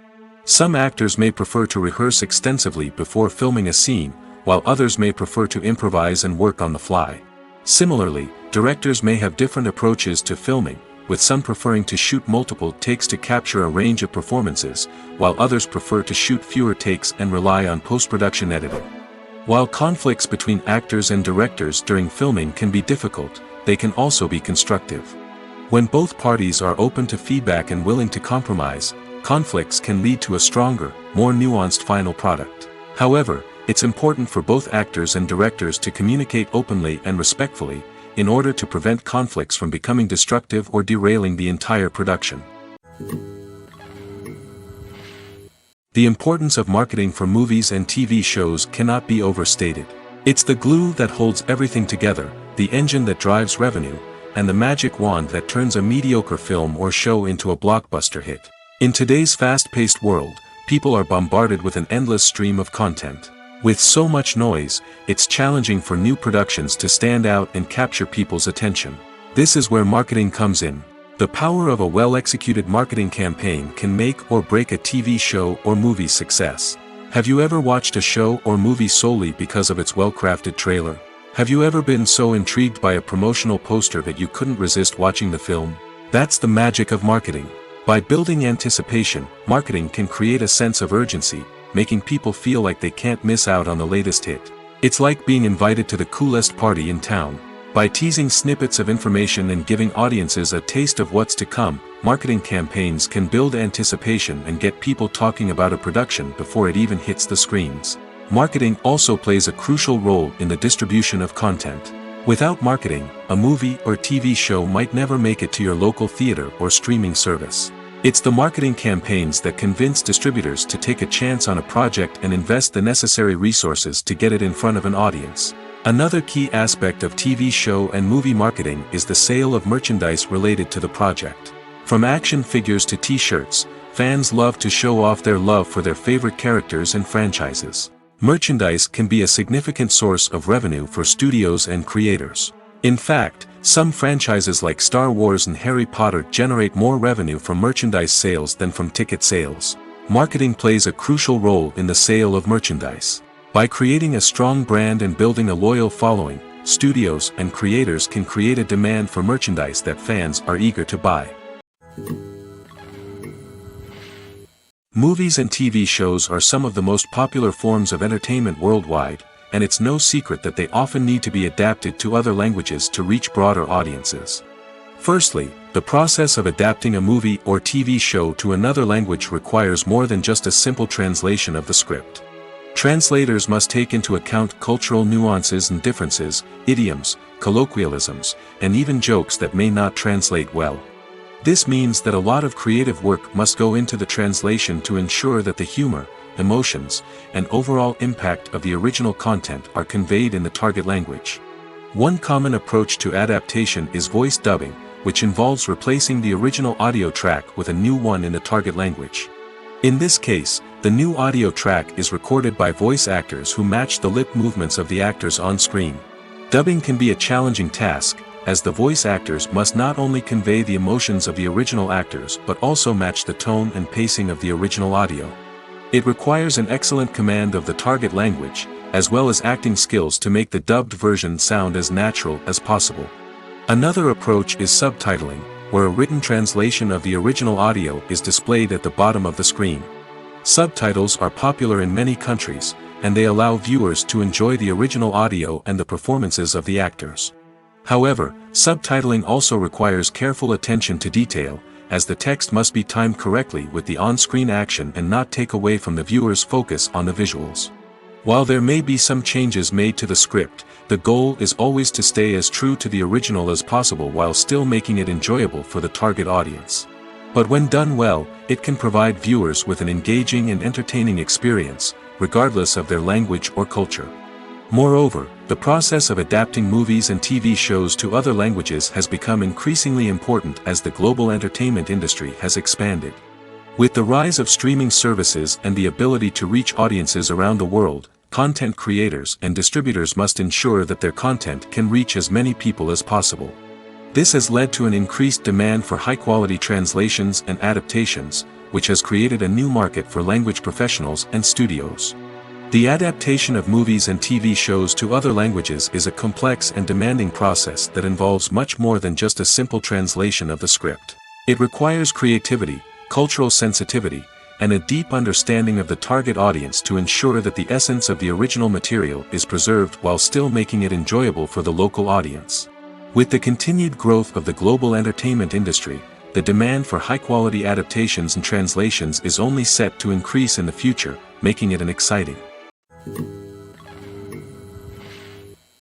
Speaker 1: Some actors may prefer to rehearse extensively before filming a scene, while others may prefer to improvise and work on the fly. Similarly, directors may have different approaches to filming, with some preferring to shoot multiple takes to capture a range of performances, while others prefer to shoot fewer takes and rely on post-production editing. While conflicts between actors and directors during filming can be difficult, they can also be constructive. When both parties are open to feedback and willing to compromise, conflicts can lead to a stronger, more nuanced final product. However, it's important for both actors and directors to communicate openly and respectfully, in order to prevent conflicts from becoming destructive or derailing the entire production. The importance of marketing for movies and TV shows cannot be overstated. It's the glue that holds everything together, the engine that drives revenue, and the magic wand that turns a mediocre film or show into a blockbuster hit. In today's fast-paced world, people are bombarded with an endless stream of content. With so much noise, it's challenging for new productions to stand out and capture people's attention. This is where marketing comes in. The power of a well-executed marketing campaign can make or break a TV show or movie's success. Have you ever watched a show or movie solely because of its well-crafted trailer? Have you ever been so intrigued by a promotional poster that you couldn't resist watching the film? That's the magic of marketing. By building anticipation, marketing can create a sense of urgency, making people feel like they can't miss out on the latest hit. It's like being invited to the coolest party in town. By teasing snippets of information and giving audiences a taste of what's to come, marketing campaigns can build anticipation and get people talking about a production before it even hits the screens. Marketing also plays a crucial role in the distribution of content. Without marketing, a movie or TV show might never make it to your local theater or streaming service. It's the marketing campaigns that convince distributors to take a chance on a project and invest the necessary resources to get it in front of an audience. Another key aspect of TV show and movie marketing is the sale of merchandise related to the project. From action figures to t-shirts, fans love to show off their love for their favorite characters and franchises. Merchandise can be a significant source of revenue for studios and creators. In fact, some franchises like Star Wars and Harry Potter generate more revenue from merchandise sales than from ticket sales. Marketing plays a crucial role in the sale of merchandise. By creating a strong brand and building a loyal following, studios and creators can create a demand for merchandise that fans are eager to buy. Movies and TV shows are some of the most popular forms of entertainment worldwide, and it's no secret that they often need to be adapted to other languages to reach broader audiences. Firstly, the process of adapting a movie or TV show to another language requires more than just a simple translation of the script. Translators must take into account cultural nuances and differences, idioms, colloquialisms, and even jokes that may not translate well. This means that a lot of creative work must go into the translation to ensure that the humor, emotions, and overall impact of the original content are conveyed in the target language. One common approach to adaptation is voice dubbing, which involves replacing the original audio track with a new one in the target language. In this case, the new audio track is recorded by voice actors who match the lip movements of the actors on screen. Dubbing can be a challenging task, as the voice actors must not only convey the emotions of the original actors but also match the tone and pacing of the original audio. It requires an excellent command of the target language, as well as acting skills to make the dubbed version sound as natural as possible. Another approach is subtitling, where a written translation of the original audio is displayed at the bottom of the screen. Subtitles are popular in many countries, and they allow viewers to enjoy the original audio and the performances of the actors. However, subtitling also requires careful attention to detail, as the text must be timed correctly with the on-screen action and not take away from the viewer's focus on the visuals. While there may be some changes made to the script, the goal is always to stay as true to the original as possible while still making it enjoyable for the target audience. But when done well, it can provide viewers with an engaging and entertaining experience, regardless of their language or culture. Moreover, the process of adapting movies and TV shows to other languages has become increasingly important as the global entertainment industry has expanded. With the rise of streaming services and the ability to reach audiences around the world, content creators and distributors must ensure that their content can reach as many people as possible. This has led to an increased demand for high-quality translations and adaptations, which has created a new market for language professionals and studios. The adaptation of movies and TV shows to other languages is a complex and demanding process that involves much more than just a simple translation of the script. It requires creativity, cultural sensitivity, and a deep understanding of the target audience to ensure that the essence of the original material is preserved while still making it enjoyable for the local audience. With the continued growth of the global entertainment industry, the demand for high-quality adaptations and translations is only set to increase in the future, making it an exciting.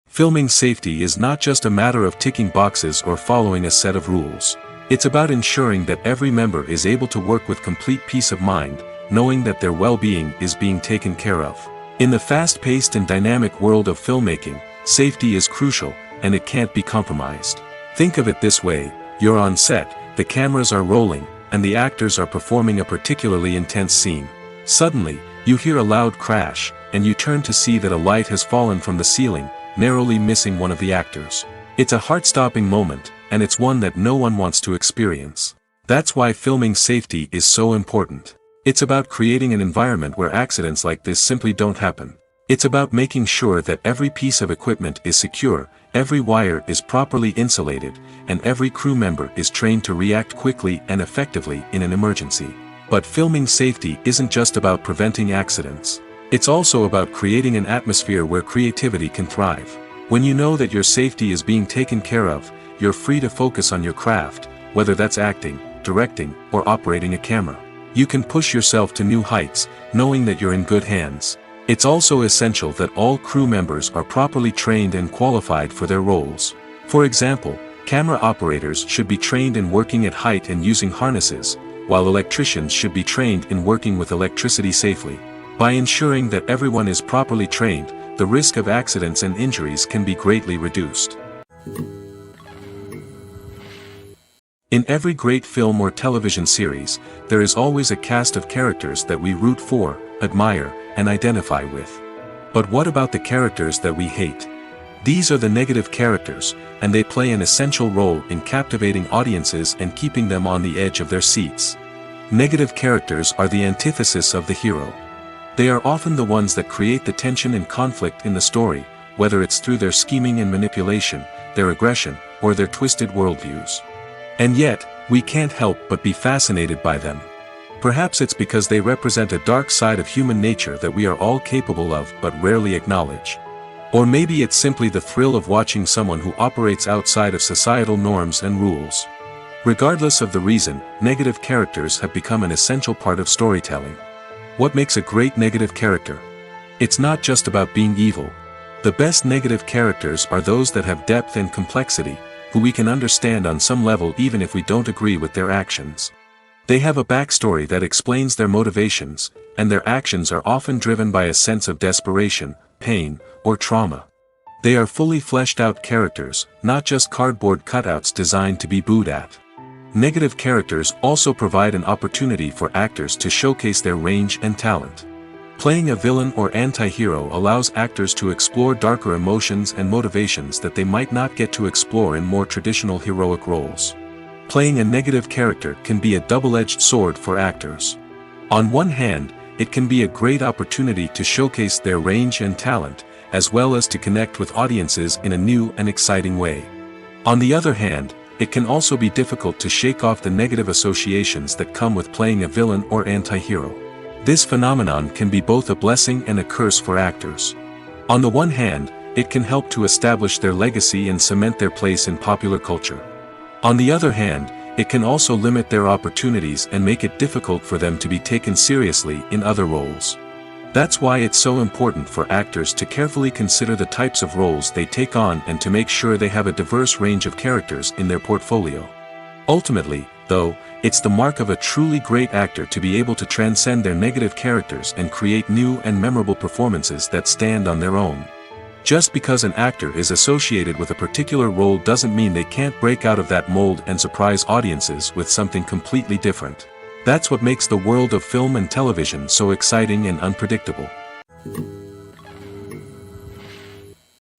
Speaker 1: Filming safety is not just a matter of ticking boxes or following a set of rules. It's about ensuring that every member is able to work with complete peace of mind, knowing that their well-being is being taken care of. In the fast-paced and dynamic world of filmmaking, safety is crucial, and it can't be compromised. Think of it this way: you're on set, the cameras are rolling, and the actors are performing a particularly intense scene. Suddenly, you hear a loud crash, and you turn to see that a light has fallen from the ceiling, narrowly missing one of the actors. It's a heart-stopping moment, and it's one that no one wants to experience. That's why filming safety is so important. It's about creating an environment where accidents like this simply don't happen. It's about making sure that every piece of equipment is secure, every wire is properly insulated, and every crew member is trained to react quickly and effectively in an emergency. But filming safety isn't just about preventing accidents. It's also about creating an atmosphere where creativity can thrive. When you know that your safety is being taken care of, you're free to focus on your craft, whether that's acting, directing, or operating a camera. You can push yourself to new heights, knowing that you're in good hands. It's also essential that all crew members are properly trained and qualified for their roles. For example, camera operators should be trained in working at height and using harnesses, while electricians should be trained in working with electricity safely. By ensuring that everyone is properly trained, the risk of accidents and injuries can be greatly reduced. In every great film or television series, there is always a cast of characters that we root for, admire, and identify with. But what about the characters that we hate? These are the negative characters, and they play an essential role in captivating audiences and keeping them on the edge of their seats. Negative characters are the antithesis of the hero. They are often the ones that create the tension and conflict in the story, whether it's through their scheming and manipulation, their aggression, or their twisted worldviews. And yet, we can't help but be fascinated by them. Perhaps it's because they represent a dark side of human nature that we are all capable of but rarely acknowledge. Or maybe it's simply the thrill of watching someone who operates outside of societal norms and rules. Regardless of the reason, negative characters have become an essential part of storytelling. What makes a great negative character? It's not just about being evil. The best negative characters are those that have depth and complexity, who we can understand on some level even if we don't agree with their actions. They have a backstory that explains their motivations, and their actions are often driven by a sense of desperation, pain, or trauma. They are fully fleshed out characters, not just cardboard cutouts designed to be booed at. Negative characters also provide an opportunity for actors to showcase their range and talent. Playing a villain or anti-hero allows actors to explore darker emotions and motivations that they might not get to explore in more traditional heroic roles. Playing a negative character can be a double-edged sword for actors. On one hand, it can be a great opportunity to showcase their range and talent, as well as to connect with audiences in a new and exciting way. On the other hand, it can also be difficult to shake off the negative associations that come with playing a villain or anti-hero. This phenomenon can be both a blessing and a curse for actors. On the one hand, it can help to establish their legacy and cement their place in popular culture. On the other hand, it can also limit their opportunities and make it difficult for them to be taken seriously in other roles. That's why it's so important for actors to carefully consider the types of roles they take on and to make sure they have a diverse range of characters in their portfolio. Ultimately, though, it's the mark of a truly great actor to be able to transcend their negative characters and create new and memorable performances that stand on their own. Just because an actor is associated with a particular role doesn't mean they can't break out of that mold and surprise audiences with something completely different. That's what makes the world of film and television so exciting and unpredictable.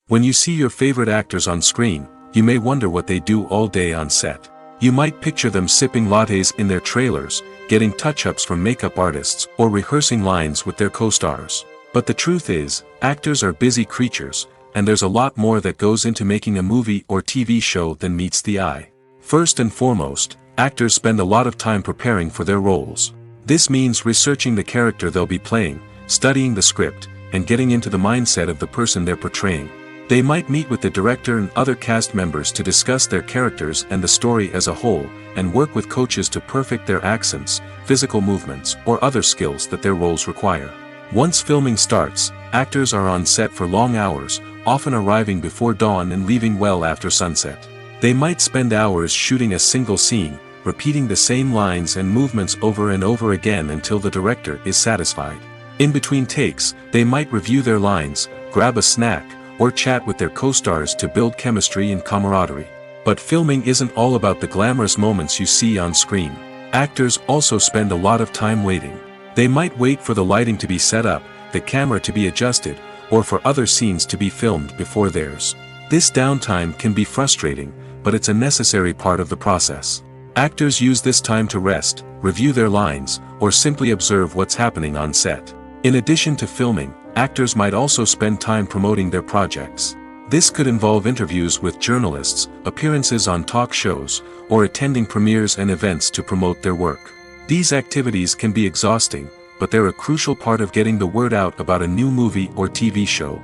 Speaker 1: When you see your favorite actors on screen, you may wonder what they do all day on set. You might picture them sipping lattes in their trailers, getting touch-ups from makeup artists, or rehearsing lines with their co-stars. But the truth is, actors are busy creatures, and there's a lot more that goes into making a movie or TV show than meets the eye. First and foremost, actors spend a lot of time preparing for their roles. This means researching the character they'll be playing, studying the script, and getting into the mindset of the person they're portraying. They might meet with the director and other cast members to discuss their characters and the story as a whole, and work with coaches to perfect their accents, physical movements, or other skills that their roles require. Once filming starts, actors are on set for long hours, often arriving before dawn and leaving well after sunset. They might spend hours shooting a single scene, repeating the same lines and movements over and over again until the director is satisfied. In between takes, they might review their lines, grab a snack, or chat with their co-stars to build chemistry and camaraderie. But filming isn't all about the glamorous moments you see on screen. Actors also spend a lot of time waiting. They might wait for the lighting to be set up, the camera to be adjusted, or for other scenes to be filmed before theirs. This downtime can be frustrating, but it's a necessary part of the process. Actors use this time to rest, review their lines, or simply observe what's happening on set. In addition to filming, actors might also spend time promoting their projects. This could involve interviews with journalists, appearances on talk shows, or attending premieres and events to promote their work. These activities can be exhausting, but they're a crucial part of getting the word out about a new movie or TV show.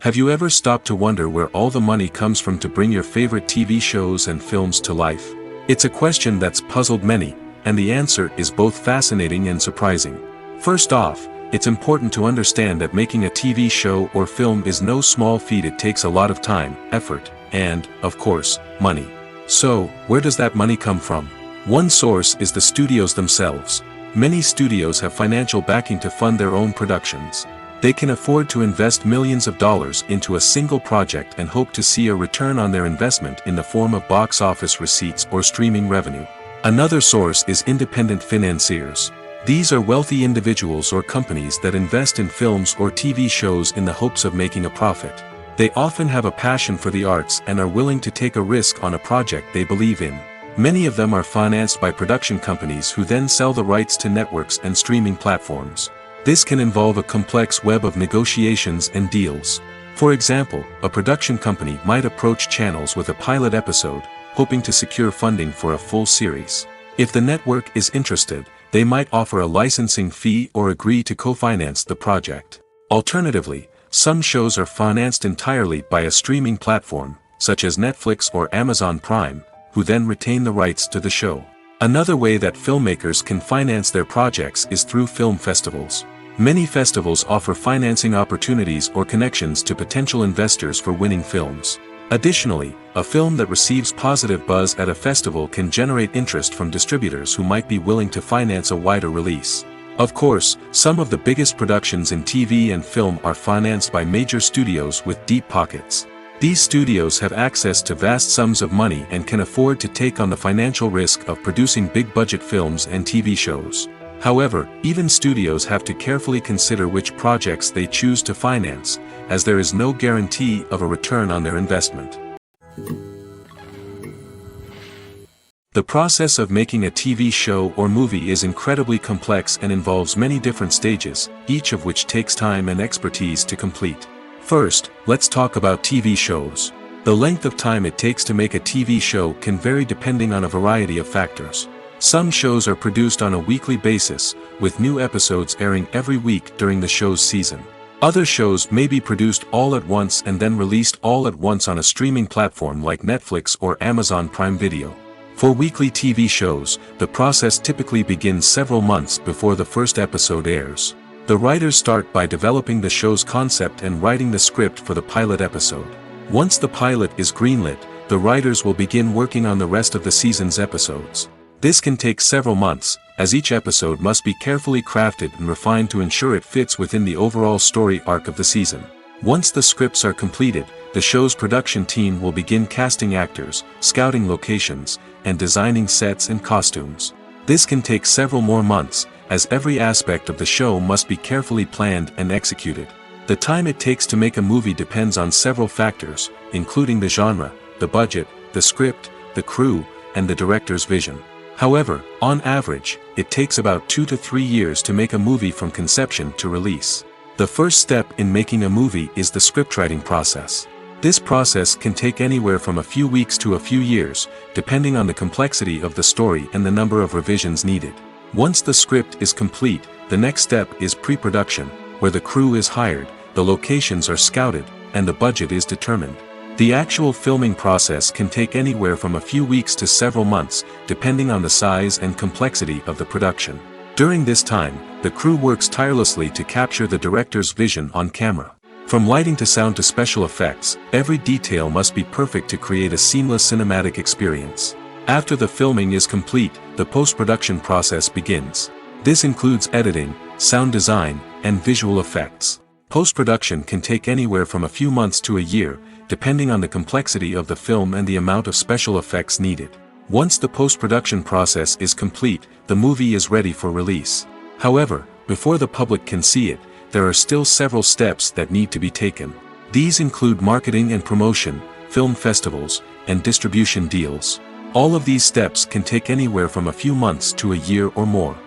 Speaker 1: Have you ever stopped to wonder where all the money comes from to bring your favorite TV shows and films to life? It's a question that's puzzled many, and the answer is both fascinating and surprising. First off, it's important to understand that making a TV show or film is no small feat. It takes a lot of time, effort, and, of course, money. So, where does that money come from? One source is the studios themselves. Many studios have financial backing to fund their own productions. They can afford to invest millions of dollars into a single project and hope to see a return on their investment in the form of box office receipts or streaming revenue. Another source is independent financiers. These are wealthy individuals or companies that invest in films or TV shows in the hopes of making a profit. They often have a passion for the arts and are willing to take a risk on a project they believe in. Many of them are financed by production companies who then sell the rights to networks and streaming platforms. This can involve a complex web of negotiations and deals. For example, a production company might approach channels with a pilot episode, hoping to secure funding for a full series. If the network is interested, they might offer a licensing fee or agree to co-finance the project. Alternatively, some shows are financed entirely by a streaming platform, such as Netflix or Amazon Prime, who then retain the rights to the show. Another way that filmmakers can finance their projects is through film festivals. Many festivals offer financing opportunities or connections to potential investors for winning films. Additionally, a film that receives positive buzz at a festival can generate interest from distributors who might be willing to finance a wider release. Of course, some of the biggest productions in TV and film are financed by major studios with deep pockets. These studios have access to vast sums of money and can afford to take on the financial risk of producing big-budget films and TV shows. However, even studios have to carefully consider which projects they choose to finance, as there is no guarantee of a return on their investment. The process of making a TV show or movie is incredibly complex and involves many different stages, each of which takes time and expertise to complete. First, let's talk about TV shows. The length of time it takes to make a TV show can vary depending on a variety of factors. Some shows are produced on a weekly basis, with new episodes airing every week during the show's season. Other shows may be produced all at once and then released all at once on a streaming platform like Netflix or Amazon Prime Video. For weekly TV shows, the process typically begins several months before the first episode airs. The writers start by developing the show's concept and writing the script for the pilot episode. Once the pilot is greenlit, the writers will begin working on the rest of the season's episodes. This can take several months, as each episode must be carefully crafted and refined to ensure it fits within the overall story arc of the season. Once the scripts are completed, the show's production team will begin casting actors, scouting locations, and designing sets and costumes. This can take several more months, as every aspect of the show must be carefully planned and executed. The time it takes to make a movie depends on several factors, including the genre, the budget, the script, the crew, and the director's vision. However, on average, it takes about 2 to 3 years to make a movie from conception to release. The first step in making a movie is the scriptwriting process. This process can take anywhere from a few weeks to a few years, depending on the complexity of the story and the number of revisions needed. Once the script is complete, the next step is pre-production, where the crew is hired, the locations are scouted, and the budget is determined. The actual filming process can take anywhere from a few weeks to several months, depending on the size and complexity of the production. During this time, the crew works tirelessly to capture the director's vision on camera. From lighting to sound to special effects, every detail must be perfect to create a seamless cinematic experience. After the filming is complete, the post-production process begins. This includes editing, sound design, and visual effects. Post-production can take anywhere from a few months to a year, depending on the complexity of the film and the amount of special effects needed. Once the post-production process is complete, the movie is ready for release. However, before the public can see it, there are still several steps that need to be taken. These include marketing and promotion, film festivals, and distribution deals. All of these steps can take anywhere from a few months to a year or more.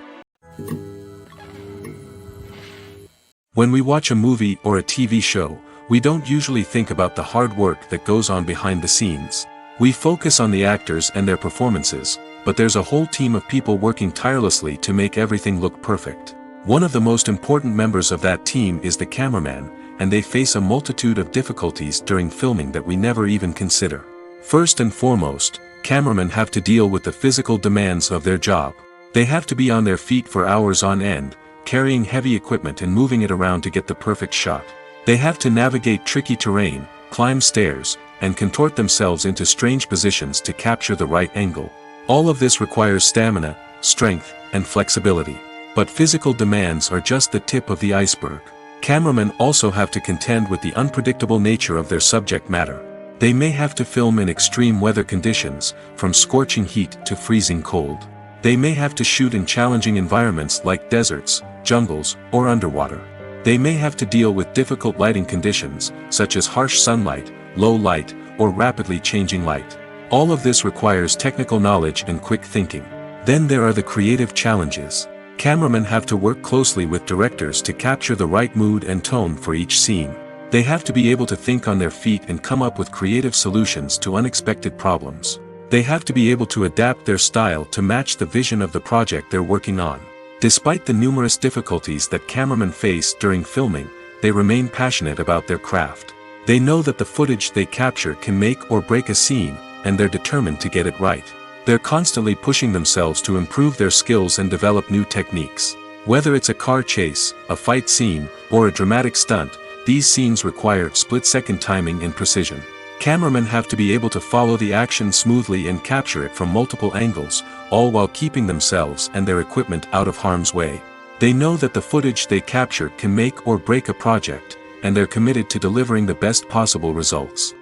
Speaker 1: When we watch a movie or a TV show, we don't usually think about the hard work that goes on behind the scenes. We focus on the actors and their performances, but there's a whole team of people working tirelessly to make everything look perfect. One of the most important members of that team is the cameraman, and they face a multitude of difficulties during filming that we never even consider. First and foremost, cameramen have to deal with the physical demands of their job. They have to be on their feet for hours on end, carrying heavy equipment and moving it around to get the perfect shot. They have to navigate tricky terrain, climb stairs, and contort themselves into strange positions to capture the right angle. All of this requires stamina, strength, and flexibility. But physical demands are just the tip of the iceberg. Cameramen also have to contend with the unpredictable nature of their subject matter. They may have to film in extreme weather conditions, from scorching heat to freezing cold. They may have to shoot in challenging environments like deserts, jungles, or underwater. They may have to deal with difficult lighting conditions, such as harsh sunlight, low light, or rapidly changing light. All of this requires technical knowledge and quick thinking. Then there are the creative challenges. Cameramen have to work closely with directors to capture the right mood and tone for each scene. They have to be able to think on their feet and come up with creative solutions to unexpected problems. They have to be able to adapt their style to match the vision of the project they're working on. Despite the numerous difficulties that cameramen face during filming, they remain passionate about their craft. They know that the footage they capture can make or break a scene, and they're determined to get it right. They're constantly pushing themselves to improve their skills and develop new techniques. Whether it's a car chase, a fight scene, or a dramatic stunt, these scenes require split-second timing and precision. Cameramen have to be able to follow the action smoothly and capture it from multiple angles, all while keeping themselves and their equipment out of harm's way. They know that the footage they capture can make or break a project, and they're committed to delivering the best possible results.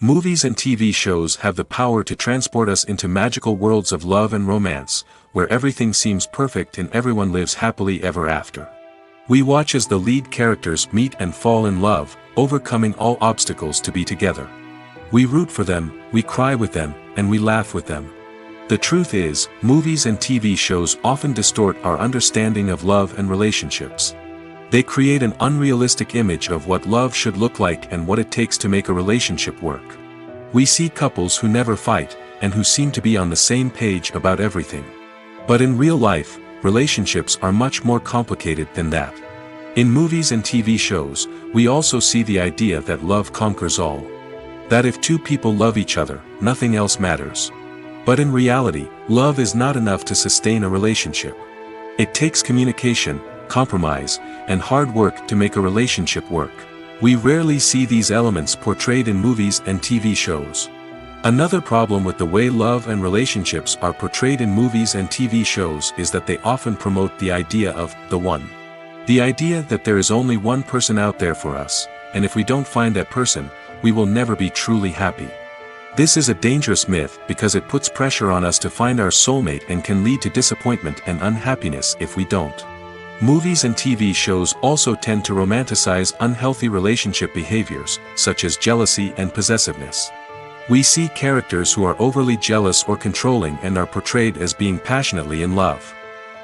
Speaker 1: Movies and TV shows have the power to transport us into magical worlds of love and romance, where everything seems perfect and everyone lives happily ever after. We watch as the lead characters meet and fall in love, overcoming all obstacles to be together. We root for them, we cry with them, and we laugh with them. The truth is, movies and TV shows often distort our understanding of love and relationships. They create an unrealistic image of what love should look like and what it takes to make a relationship work. We see couples who never fight, and who seem to be on the same page about everything. But in real life, relationships are much more complicated than that. In movies and TV shows, we also see the idea that love conquers all. That if two people love each other, nothing else matters. But in reality, love is not enough to sustain a relationship. It takes communication, compromise, and hard work to make a relationship work. We rarely see these elements portrayed in movies and TV shows. Another problem with the way love and relationships are portrayed in movies and TV shows is that they often promote the idea of the one. The idea that there is only one person out there for us, and if we don't find that person, we will never be truly happy. This is a dangerous myth because it puts pressure on us to find our soulmate and can lead to disappointment and unhappiness if we don't. Movies and TV shows also tend to romanticize unhealthy relationship behaviors, such as jealousy and possessiveness. We see characters who are overly jealous or controlling and are portrayed as being passionately in love.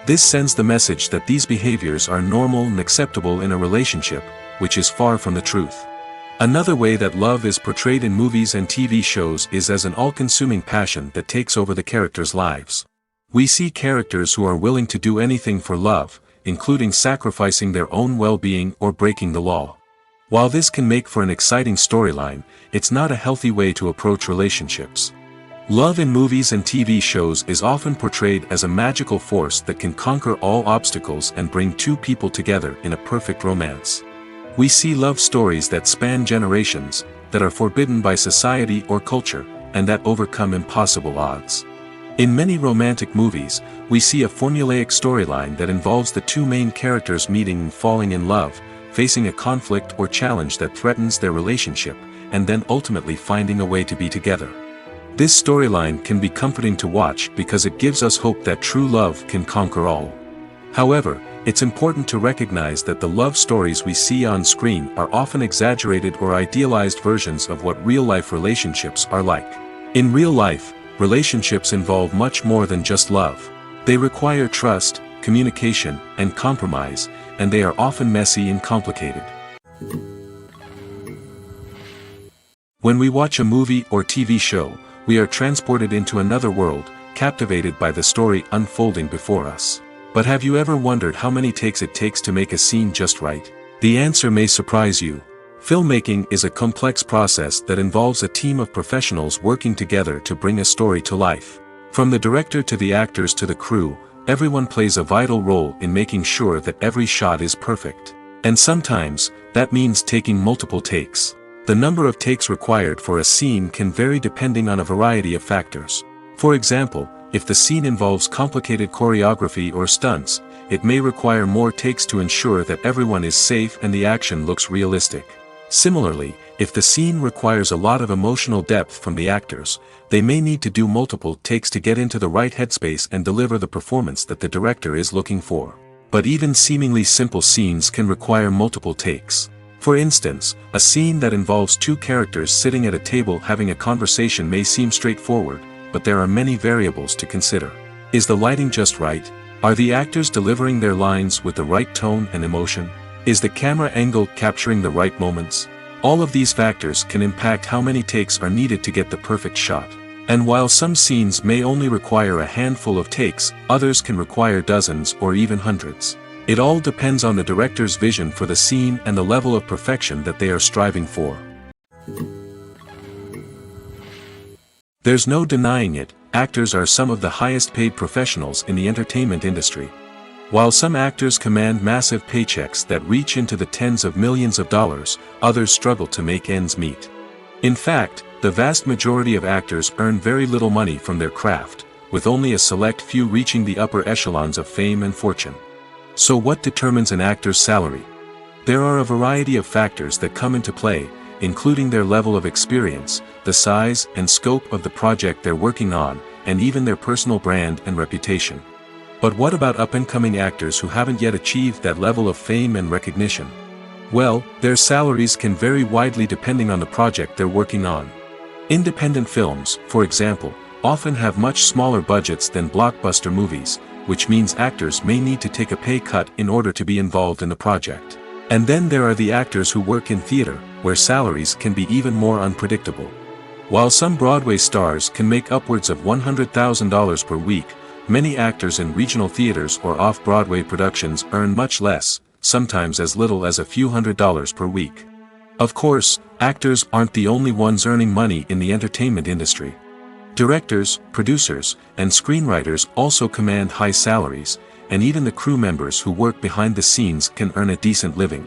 Speaker 1: This sends the message that these behaviors are normal and acceptable in a relationship, which is far from the truth. Another way that love is portrayed in movies and TV shows is as an all-consuming passion that takes over the characters' lives. We see characters who are willing to do anything for love, including sacrificing their own well-being or breaking the law. While this can make for an exciting storyline, it's not a healthy way to approach relationships. Love in movies and TV shows is often portrayed as a magical force that can conquer all obstacles and bring two people together in a perfect romance. We see love stories that span generations, that are forbidden by society or culture, and that overcome impossible odds. In many romantic movies, we see a formulaic storyline that involves the two main characters meeting and falling in love, facing a conflict or challenge that threatens their relationship, and then ultimately finding a way to be together. This storyline can be comforting to watch because it gives us hope that true love can conquer all. However, it's important to recognize that the love stories we see on screen are often exaggerated or idealized versions of what real-life relationships are like. In real life, relationships involve much more than just love. They require trust, communication, and compromise, and they are often messy and complicated. When we watch a movie or TV show, we are transported into another world, captivated by the story unfolding before us. But have you ever wondered how many takes it takes to make a scene just right? The answer may surprise you. Filmmaking is a complex process that involves a team of professionals working together to bring a story to life. From the director to the actors to the crew, everyone plays a vital role in making sure that every shot is perfect. And sometimes, that means taking multiple takes. The number of takes required for a scene can vary depending on a variety of factors. For example, if the scene involves complicated choreography or stunts, it may require more takes to ensure that everyone is safe and the action looks realistic. Similarly, if the scene requires a lot of emotional depth from the actors, they may need to do multiple takes to get into the right headspace and deliver the performance that the director is looking for. But even seemingly simple scenes can require multiple takes. For instance, a scene that involves two characters sitting at a table having a conversation may seem straightforward, but there are many variables to consider. Is the lighting just right? Are the actors delivering their lines with the right tone and emotion? Is the camera angle capturing the right moments? All of these factors can impact how many takes are needed to get the perfect shot. And while some scenes may only require a handful of takes, others can require dozens or even hundreds. It all depends on the director's vision for the scene and the level of perfection that they are striving for. There's no denying it, actors are some of the highest paid professionals in the entertainment industry. While some actors command massive paychecks that reach into the tens of millions of dollars, others struggle to make ends meet. In fact, the vast majority of actors earn very little money from their craft, with only a select few reaching the upper echelons of fame and fortune. So what determines an actor's salary? There are a variety of factors that come into play, including their level of experience, the size and scope of the project they're working on, and even their personal brand and reputation. But what about up-and-coming actors who haven't yet achieved that level of fame and recognition? Well, their salaries can vary widely depending on the project they're working on. Independent films, for example, often have much smaller budgets than blockbuster movies, which means actors may need to take a pay cut in order to be involved in the project. And then there are the actors who work in theater, where salaries can be even more unpredictable. While some Broadway stars can make upwards of $100,000 per week, many actors in regional theaters or off-Broadway productions earn much less, sometimes as little as a few $100s per week. Of course, actors aren't the only ones earning money in the entertainment industry. Directors, producers, and screenwriters also command high salaries, and even the crew members who work behind the scenes can earn a decent living.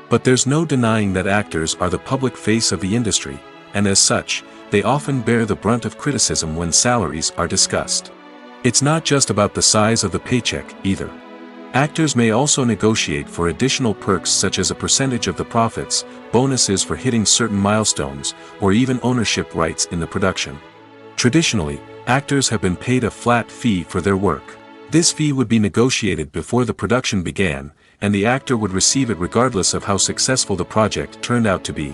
Speaker 1: But there's no denying that actors are the public face of the industry, and as such, they often bear the brunt of criticism when salaries are discussed. It's not just about the size of the paycheck, either. Actors may also negotiate for additional perks such as a percentage of the profits, bonuses for hitting certain milestones, or even ownership rights in the production. Traditionally, actors have been paid a flat fee for their work. This fee would be negotiated before the production began, and the actor would receive it regardless of how successful the project turned out to be.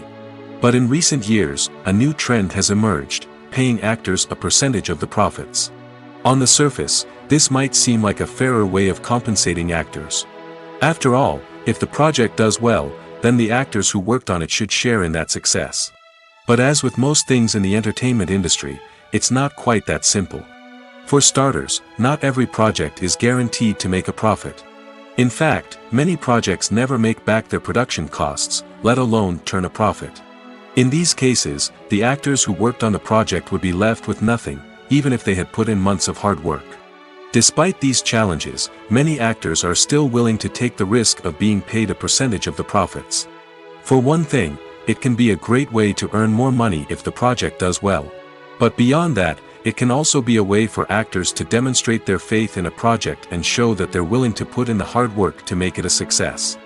Speaker 1: But in recent years, a new trend has emerged, paying actors a percentage of the profits. On the surface, this might seem like a fairer way of compensating actors. After all, if the project does well, then the actors who worked on it should share in that success. But as with most things in the entertainment industry, it's not quite that simple. For starters, not every project is guaranteed to make a profit. In fact, many projects never make back their production costs, let alone turn a profit. In these cases, the actors who worked on the project would be left with nothing, even if they had put in months of hard work. Despite these challenges, many actors are still willing to take the risk of being paid a percentage of the profits. For one thing, it can be a great way to earn more money if the project does well. But beyond that, it can also be a way for actors to demonstrate their faith in a project and show that they're willing to put in the hard work to make it a success.